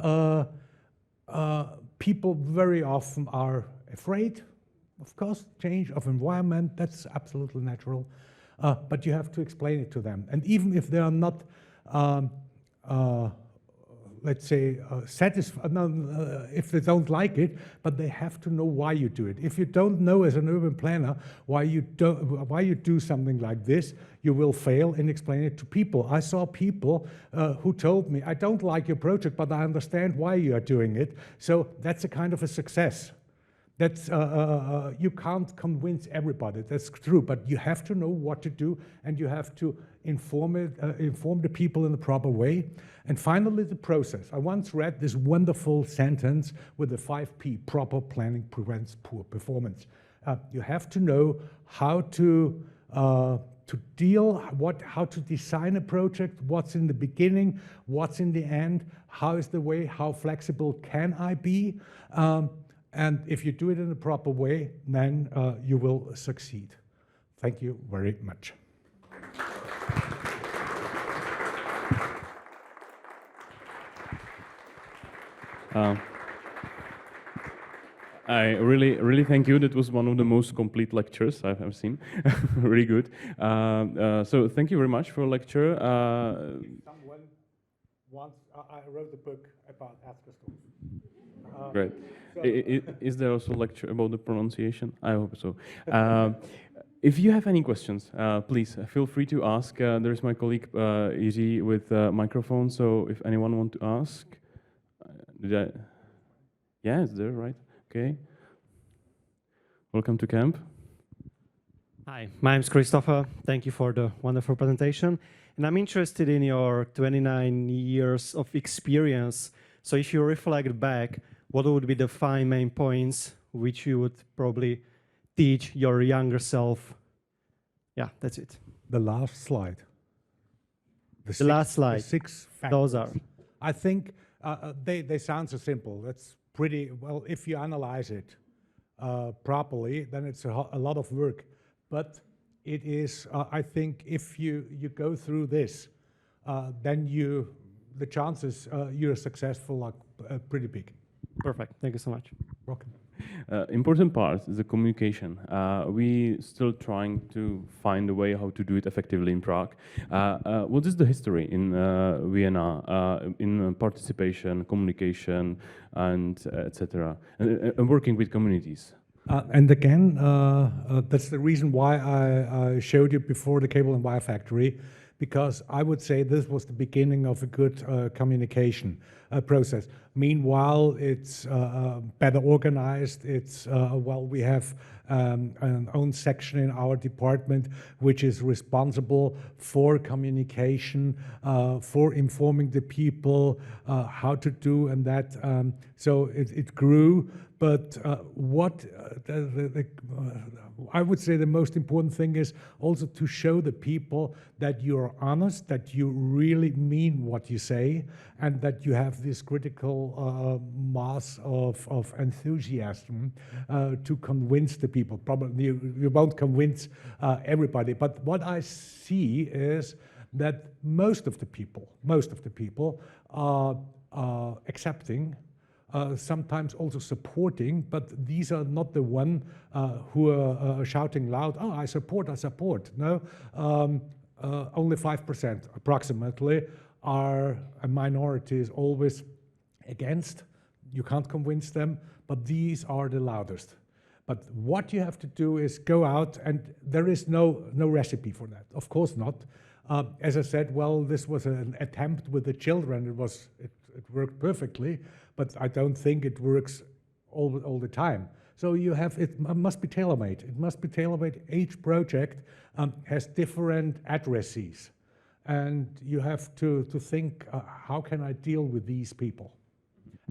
people very often are afraid, of course, change of environment, that's absolutely natural, but you have to explain it to them. And even if they are not, let's say, satisfied, if they don't like it, but they have to know why you do it. If you don't know as an urban planner why you do something like this, you will fail in explaining it to people. I saw people who told me, I don't like your project, but I understand why you are doing it. So that's a kind of a success. That's, you can't convince everybody, that's true, but you have to know what to do, and you have to inform the people in the proper way. And finally, the process. I once read this wonderful sentence with the 5P, proper planning prevents poor performance. You have to know how to deal, how to design a project, what's in the beginning, what's in the end, how is the way, how flexible can I be? And if you do it in the proper way, then you will succeed. Thank you very much.
I really thank you. That was one of the most complete lectures I've ever seen. Really good. So thank you very much for a lecture.
If someone wants, I wrote a book about Atzgersdorfu.
Great. Is there also a lecture about the pronunciation? I hope so. If you have any questions, please feel free to ask. There is my colleague Jiří with a microphone, so if anyone wants to ask. Yeah, it's there, right? Okay. Welcome to camp.
Hi, my name is Christopher. Thank you for the wonderful presentation. And I'm interested in your 29 years of experience. So if you reflect back, what would be the 5 main points which you would probably teach your younger self? Yeah, that's it.
The last slide.
The last slide.
The 6 factors.
Those are.
I think they sound so simple. That's pretty, well, if you analyze it properly, then it's a lot of work. But it is, I think, if you go through this, then the chances you're successful are pretty big.
Perfect. Thank you so much.
Welcome.
Important part is the communication. We still trying to find a way how to do it effectively in Prague. What is the history in Vienna in participation, communication, and etc. And working with communities?
And again, that's the reason why I showed you before the cable and wire factory, because I would say this was the beginning of a good communication process. Meanwhile, it's better organized. It's, well, we have an own section in our department which is responsible for communication, for informing the people how to do and that. So it grew. But what I would say the most important thing is also to show the people that you're honest, that you really mean what you say, and that you have this critical mass of enthusiasm to convince the people. Probably you won't convince everybody, but what I see is that most of the people are accepting, sometimes also supporting, but these are not the one who are shouting loud, oh, I support. No, only 5% approximately are a minority, is always against. You can't convince them, but these are the loudest. But what you have to do is go out, and there is no recipe for that. Of course not. As I said, well, this was an attempt with the children. It worked perfectly, but I don't think it works all the time. So it must be tailor-made. It must be tailor-made. Each project has different addresses, and you have to think, how can I deal with these people?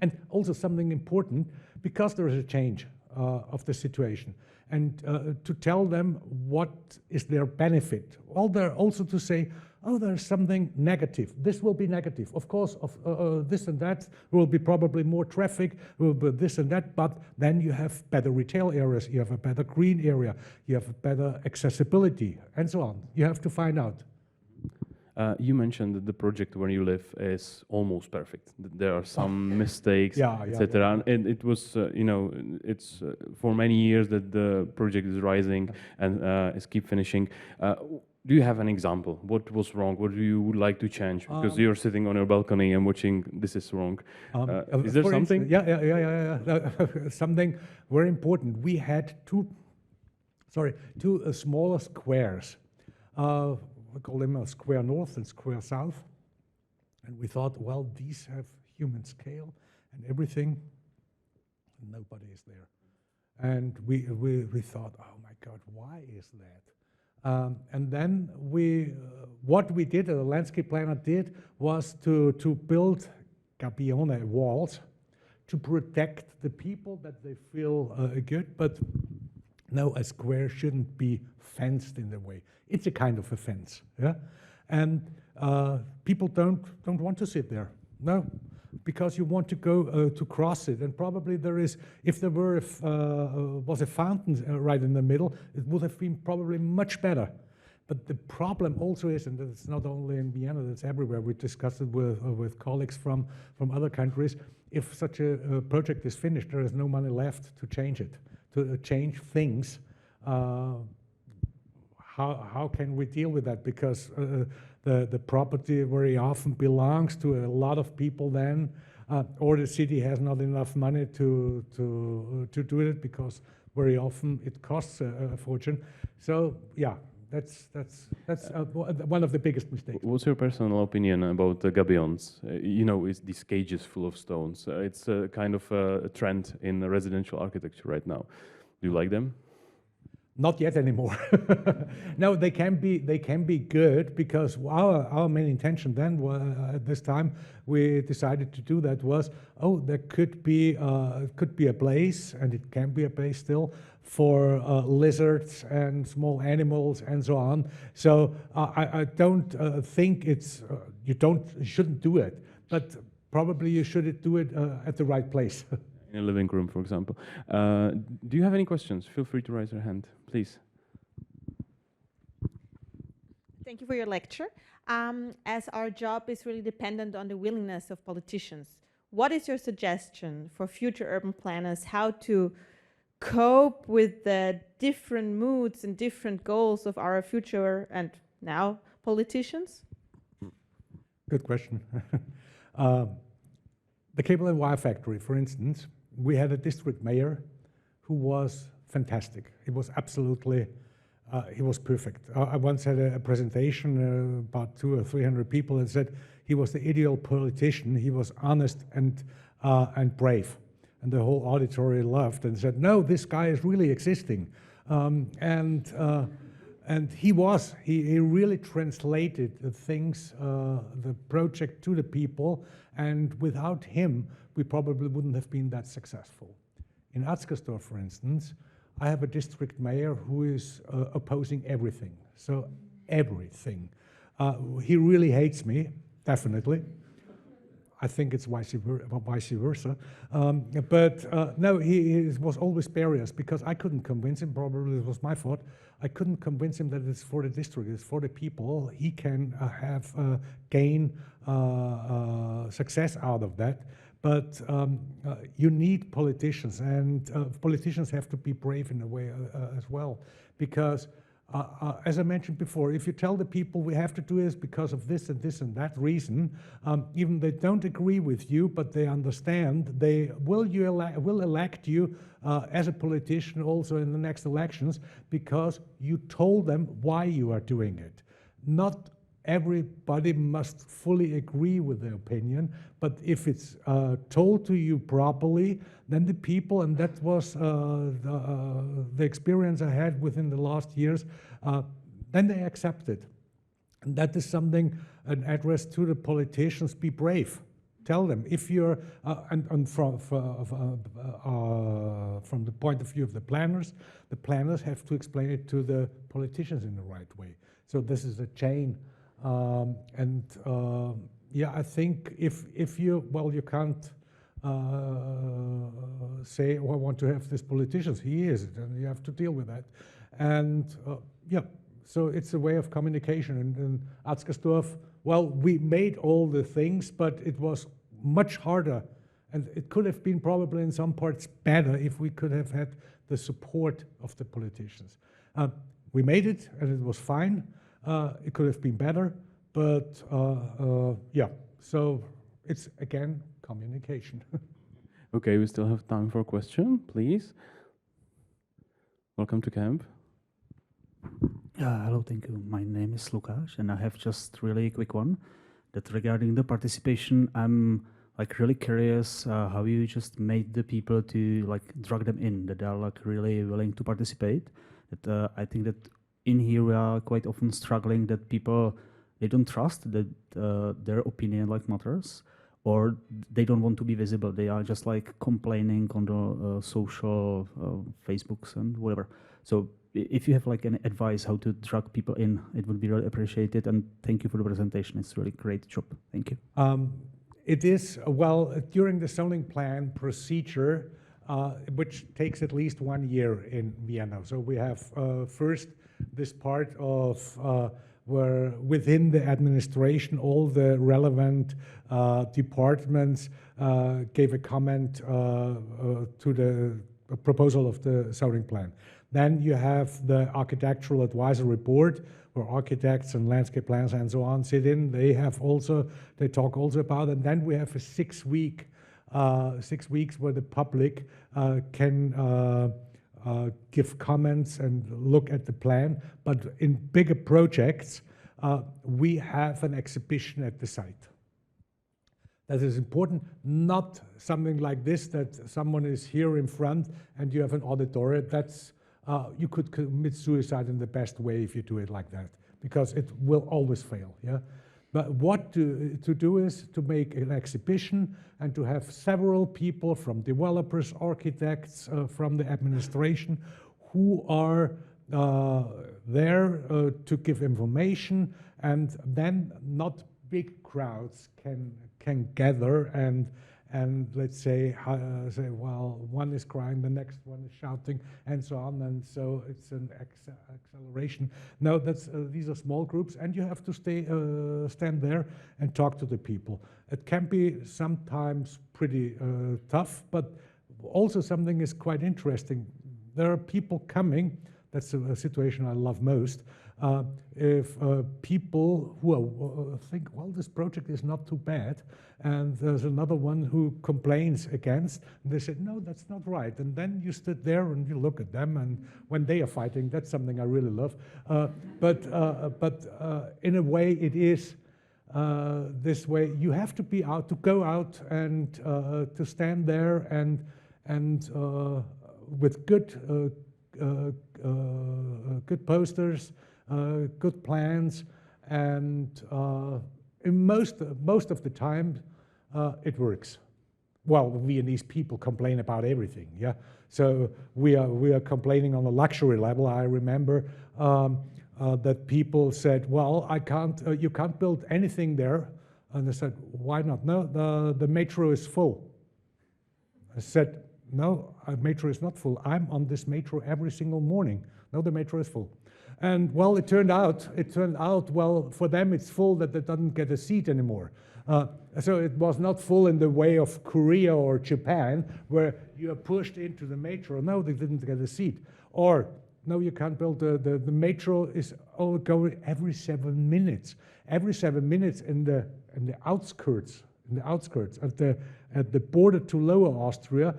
And also something important, because there is a change of the situation, and to tell them what is their benefit. Well, there also to say, oh, there's something negative. This will be negative. Of course, this and that will be probably more traffic, will be this and that, but then you have better retail areas, you have a better green area, you have a better accessibility, and so on. You have to find out.
You mentioned that the project where you live is almost perfect. There are some mistakes, etc. And it was, it's for many years that the project is rising and is keep finishing. Do you have an example? What was wrong? What do you would like to change? Because you're sitting on your balcony and watching, this is wrong. Is there something?
Something very important. We had two smaller squares. We call them a square north and square south. And we thought, well, these have human scale and everything. Nobody is there. And we thought, oh my God, why is that? And then what we did, the landscape planner did, was to build gabione walls to protect the people, that they feel good, but no, a square shouldn't be fenced in the way. It's a kind of a fence, yeah? And people don't want to sit there, no, because you want to go to cross it, and probably there is, if there was a fountain right in the middle, it would have been probably much better. But the problem also is, and it's not only in Vienna, it's everywhere, we discussed it with colleagues from other countries, if such a project is finished, there is no money left to change it, to change things. How can we deal with that? Because the property very often belongs to a lot of people then, or the city has not enough money to do it, because very often it costs a fortune. So yeah, that's one of the biggest mistakes.
What's your personal opinion about the gabions? It's these cages full of stones. It's a kind of a trend in residential architecture right now. Do you like them?
Not yet anymore. No, they can be good, because our main intention then at this time we decided to do that was, there could be a place, and it can be a place still, for lizards and small animals and so on. So I don't think it's you shouldn't do it, but probably you should do it at the right place.
In a living room, for example. Do you have any questions? Feel free to raise your hand, please.
Thank you for your lecture. As our job is really dependent on the willingness of politicians, what is your suggestion for future urban planners, how to cope with the different moods and different goals of our future and now politicians?
Good question. The cable and wire factory, for instance, we had a district mayor who was fantastic. He was absolutely, he was perfect. I once had a presentation, about 200 or 300 people, and said he was the ideal politician. He was honest and brave. And the whole auditory loved and said, no, this guy is really existing. And he really translated the things, the project to the people, and without him, we probably wouldn't have been that successful. In Atzgersdorfu, for instance, I have a district mayor who is opposing everything, so everything. He really hates me, definitely. I think it's vice versa. No, he was always barriers, because I couldn't convince him, probably it was my fault, I couldn't convince him that it's for the district, it's for the people. He can gain success out of that. But you need politicians, and politicians have to be brave in a way as well, because as I mentioned before, if you tell the people we have to do this because of this and that reason, even they don't agree with you, but they understand, they will elect you as a politician also in the next elections, because you told them why you are doing it. Not everybody must fully agree with their opinion, but if it's told to you properly, then the people, and that was the experience I had within the last years, then they accept it. And that is something, an address to the politicians: be brave. Tell them, if you're, and from the point of view of the planners have to explain it to the politicians in the right way. So this is a chain. Yeah, I think if you, well, you can't say, oh, I want to have this politician. He is, and you have to deal with that. And yeah, So it's a way of communication. And in Atzgersdorfu, well, we made all the things, but it was much harder. And it could have been probably in some parts better if we could have had the support of the politicians. We made it, and it was fine. It could have been better, but yeah. So it's, again, communication.
Okay, we still have time for a question, please. Welcome to camp.
Hello, thank you. My name is Lukáš, and I have just really quick one. That regarding the participation, I'm like really curious how you just made the people to like drag them in, that they are like really willing to participate. That I think that in here we are quite often struggling that people, they don't trust that their opinion like matters, or they don't want to be visible. They are just like complaining on the social Facebooks and whatever. So if you have like any advice how to drag people in, it would be really appreciated. And thank you for the presentation. It's really great job. Thank you.
It is, well, during the zoning plan procedure, which takes at least 1 year in Vienna. So we have first this part of where within the administration, all the relevant departments gave a comment to the proposal of the zoning plan. Then you have the architectural advisory board, where architects and landscape planners and so on sit in. They talk also about it. And then we have a 6 weeks where the public can give comments and look at the plan. But in bigger projects, we have an exhibition at the site. That is important, not something like this, that someone is here in front and you have an auditorium. That's you could commit suicide in the best way if you do it like that, because it will always fail. Yeah, but what to do is to make an exhibition and to have several people from developers, architects, from the administration, who are there to give information, and then not big crowds can gather and let's say, well, one is crying, the next one is shouting, and so on, and so it's an acceleration. No, these are small groups, and you have to stand there and talk to the people. It can be sometimes pretty tough, but also something is quite interesting. There are people coming. That's a situation I love most. If people who think, well, this project is not too bad, and there's another one who complains against, and they say, no, that's not right. And then you sit there and you look at them, and when they are fighting, that's something I really love. But in a way, it is this way. You have to be out, to go out and to stand there and with good posters, good plans, and in most of the time it works. Well, the Viennese people complain about everything, yeah. So we are complaining on a luxury level. I remember that people said, "Well, you can't build anything there," and I said, "Why not?" "No, the metro is full." I said, "No, metro is not full. I'm on this metro every single morning." "No, the metro is full." And well, it turned out, well, for them it's full that they don't get a seat anymore. So it was not full in the way of Korea or Japan, where you are pushed into the metro. No, they didn't get a seat. Or, no, you can't build the metro is going every 7 minutes. Every 7 minutes in the outskirts, at the border to Lower Austria.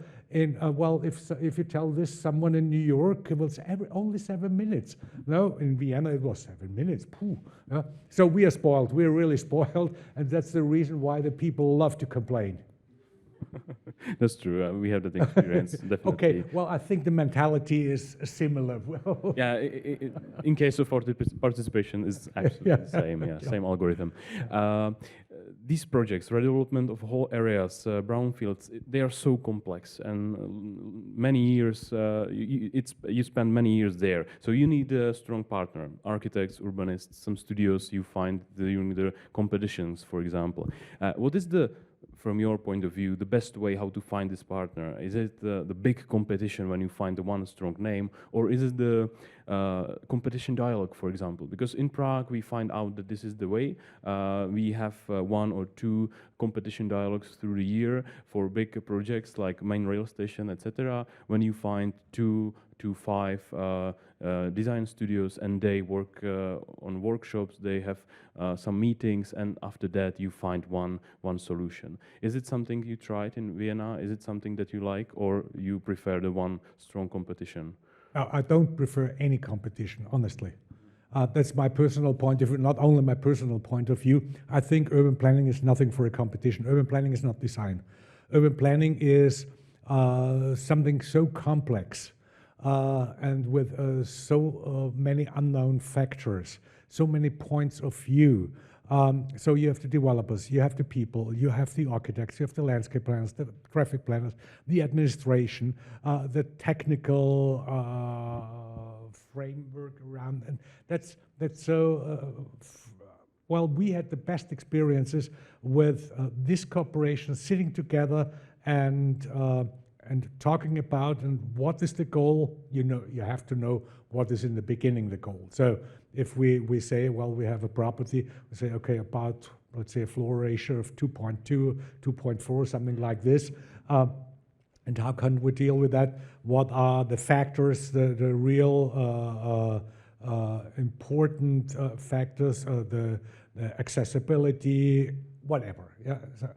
Well, if you tell this someone in New York, it was only 7 minutes. No, in Vienna it was 7 minutes. Pooh. So we are spoiled. We are really spoiled, and that's the reason why the people love to complain.
That's true. We have that experience, definitely.
Okay, well, I think the mentality is similar.
Yeah, in case of participation, is absolutely the same. Yeah, same algorithm. These projects, redevelopment of whole areas, brownfields, they are so complex, and many years. You spend many years there, so you need a strong partner: architects, urbanists, some studios you find during the competitions, for example. What is the from your point of view, the best way how to find this partner? Is it the big competition when you find the one strong name, or is it the competition dialogue, for example? Because in Prague, we find out that this is the way. We have 1 or 2 competition dialogues through the year for big projects like main rail station, etc. When you find 2 to 5 design studios, and they work on workshops, they have some meetings, and after that you find one solution. Is it something you tried in Vienna? Is it something that you like, or you prefer the one strong competition?
I don't prefer any competition, honestly. That's my personal point of view, not only my personal point of view. I think urban planning is nothing for a competition. Urban planning is not design. Urban planning is something so complex and with so many unknown factors, so many points of view. So you have the developers, you have the people, you have the architects, you have the landscape planners, the traffic planners, the administration, the technical framework around, and that's so. Well, we had the best experiences with this cooperation, sitting together and talking about and what is the goal. You have to know what is in the beginning the goal. So if we say, well, we have a property, we say, okay, about, let's say, a floor ratio of 2.2, 2.4, something like this. And how can we deal with that? What are the factors, the real important factors, the accessibility, whatever. Yeah. So,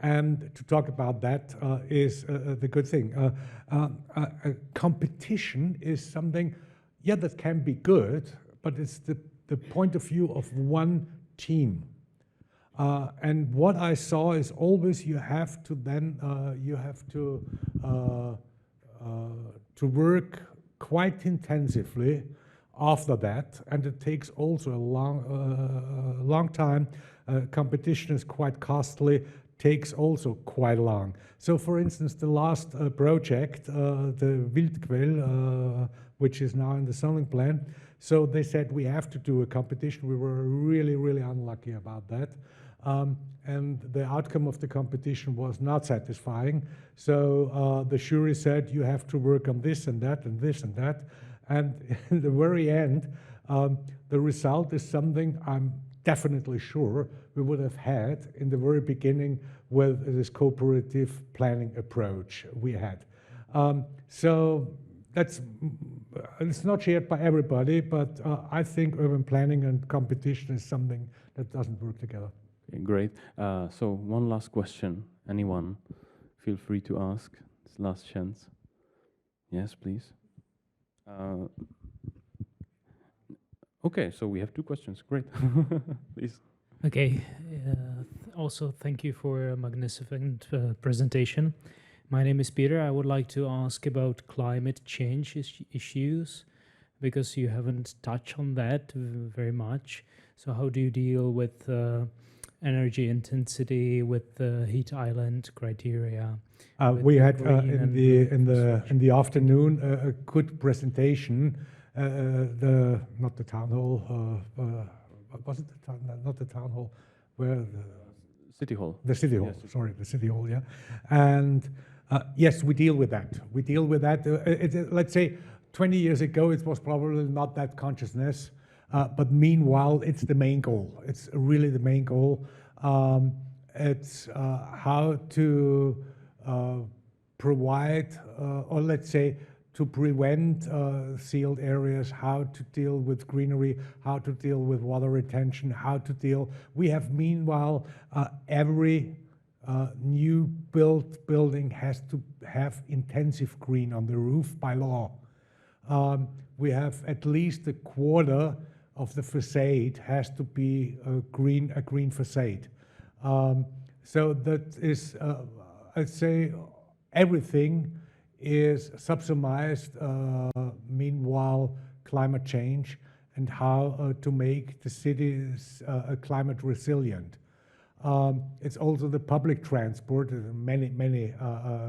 and to talk about that is the good thing. Competition is something, yeah, that can be good, but it's the point of view of one team. And what I saw is always you have to then to work quite intensively after that, and it takes also a long time. Competition is quite costly, takes also quite long. So, for instance, the last project, the Wildquell, which is now in the zoning plan. So they said we have to do a competition. We were really, really unlucky about that. And the outcome of the competition was not satisfying. So the jury said you have to work on this and that and this and that. And in the very end, the result is something I'm definitely sure we would have had in the very beginning with this cooperative planning approach we had. So it's not shared by everybody, but I think urban planning and competition is something that doesn't work together.
Okay, great. So one last question. Anyone? Feel free to ask. It's last chance. Yes, please. Okay, so we have 2 questions. Great. Please.
Okay. Also, thank you for a magnificent presentation. My name is Peter. I would like to ask about climate change issues, because you haven't touched on that very much. So how do you deal with energy intensity, with the heat island criteria?
We had in the afternoon a good presentation. Not the town hall. Was it the town? Not the town hall. Where?
City Hall.
The City Hall.
Yes.
Sorry, the City Hall. Yeah, and yes, we deal with that. We deal with that. Let's say 20 years ago, it was probably not that consciousness. But meanwhile, it's the main goal. It's really the main goal. It's how to provide, or let's say, to prevent sealed areas, how to deal with greenery, how to deal with water retention, how to deal. We have, meanwhile, every new built building has to have intensive green on the roof by law. We have at least a quarter of the facade has to be a green facade. So that is, I'd say, everything is subsumized, meanwhile, climate change and how to make the cities climate resilient. It's also the public transport, many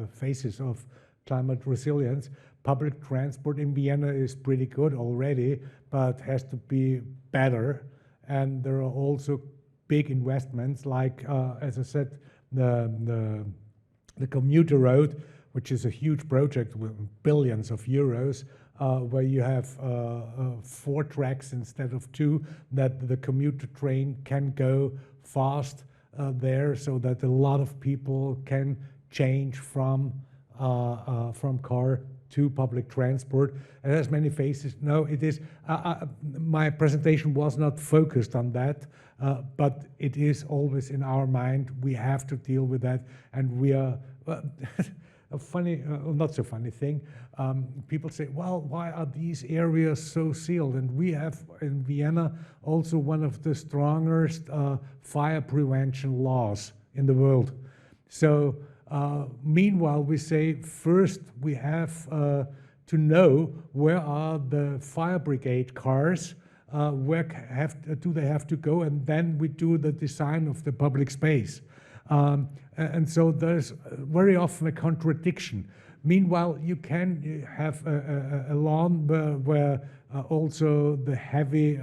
phases of climate resilience. Public transport in Vienna is pretty good already, but has to be better. And there are also big investments, like, as I said, the commuter road, which is a huge project with billions of euros, where you have 4 tracks instead of 2, that the commuter train can go fast there, so that a lot of people can change from car to public transport. It has many faces. No, it is. My presentation was not focused on that, but it is always in our mind. We have to deal with that, and we are. A funny, not so funny thing. People say, well, why are these areas so sealed? And we have in Vienna also one of the strongest fire prevention laws in the world. So meanwhile, we say first we have to know where are the fire brigade cars, where do they have to go, and then we do the design of the public space. And so there's very often a contradiction. Meanwhile, you can have a lawn where also the heavy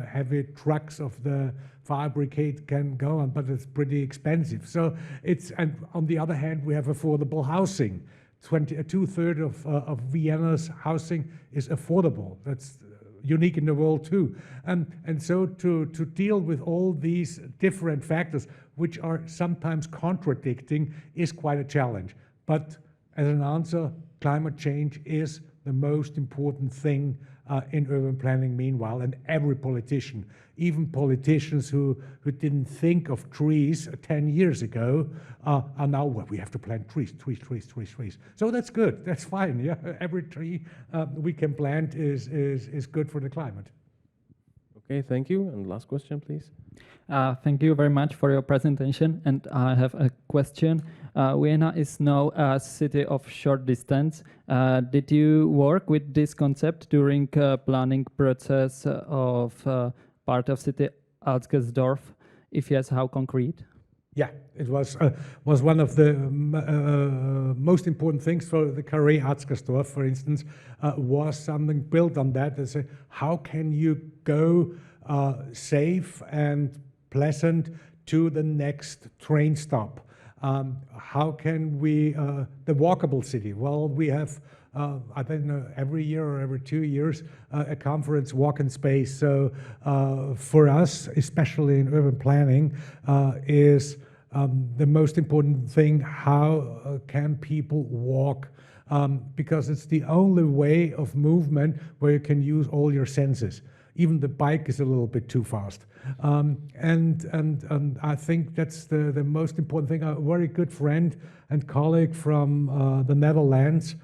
trucks of the fire brigade can go on, but it's pretty expensive. So and on the other hand, we have affordable housing. 2/3 of Vienna's housing is affordable. That's unique in the world too. And so to deal with all these different factors, which are sometimes contradicting, is quite a challenge. But as an answer, climate change is the most important thing in urban planning meanwhile, and every politician, even politicians who didn't think of trees 10 years ago, are now, well, we have to plant trees. So that's good, that's fine, yeah. Every tree we can plant is good for the climate.
Okay, thank you. And last question, please.
Thank you very much for your presentation. And I have a question. Vienna is now a city of short distance. Did you work with this concept during planning process of part of city Atzgersdorfu? If yes, how concrete?
Yeah, it was one of the most important things for the Carré Atzgersdorfu, for instance, was something built on that. They say, how can you go safe and pleasant to the next train stop? How can we, the walkable city? Well, we have, I don't know, every year or every 2 years, a conference, Walk in Space. So for us, especially in urban planning, is the most important thing, how can people walk? Because it's the only way of movement where you can use all your senses. Even the bike is a little bit too fast. And I think that's the most important thing. A very good friend and colleague from the Netherlands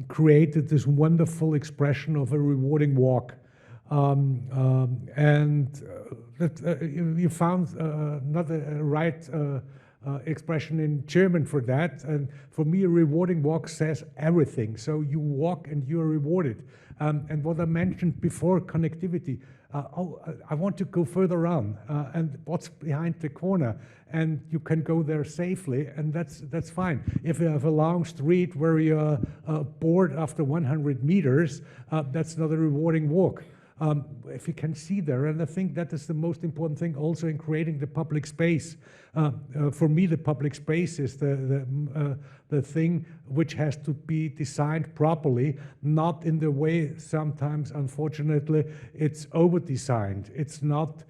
created this wonderful expression of a rewarding walk. You found not a right expression in German for that. And for me, a rewarding walk says everything. So you walk and you are rewarded. And what I mentioned before, connectivity. I want to go further on, and what's behind the corner, and you can go there safely, and that's fine. If you have a long street where you're bored after 100 meters, that's not a rewarding walk. If you can see there, and I think that is the most important thing also in creating the public space. For me, the public space is the thing which has to be designed properly, not in the way sometimes, unfortunately, it's over-designed. It's not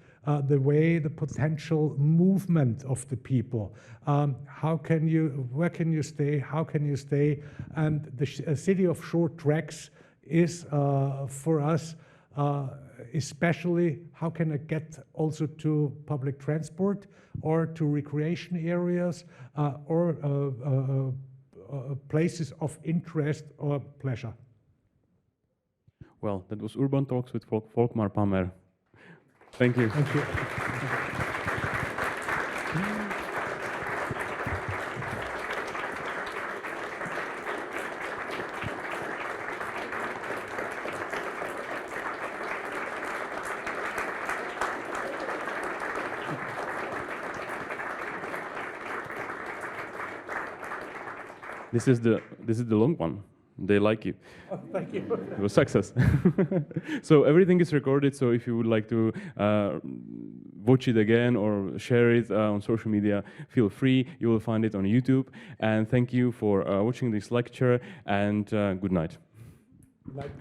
the way the potential movement of the people. Where can you stay? How can you stay? And the city of short tracks is, for us, especially how can I get also to public transport or to recreation areas or places of interest or pleasure.
Well, that was Urban Talks with Volkmar Pamer. Thank you.
Thank you.
This is the long one. They like you.
Oh, thank you.
It was success. So everything is recorded. So if you would like to watch it again or share it on social media, feel free. You will find it on YouTube. And thank you for watching this lecture, and good night.
Like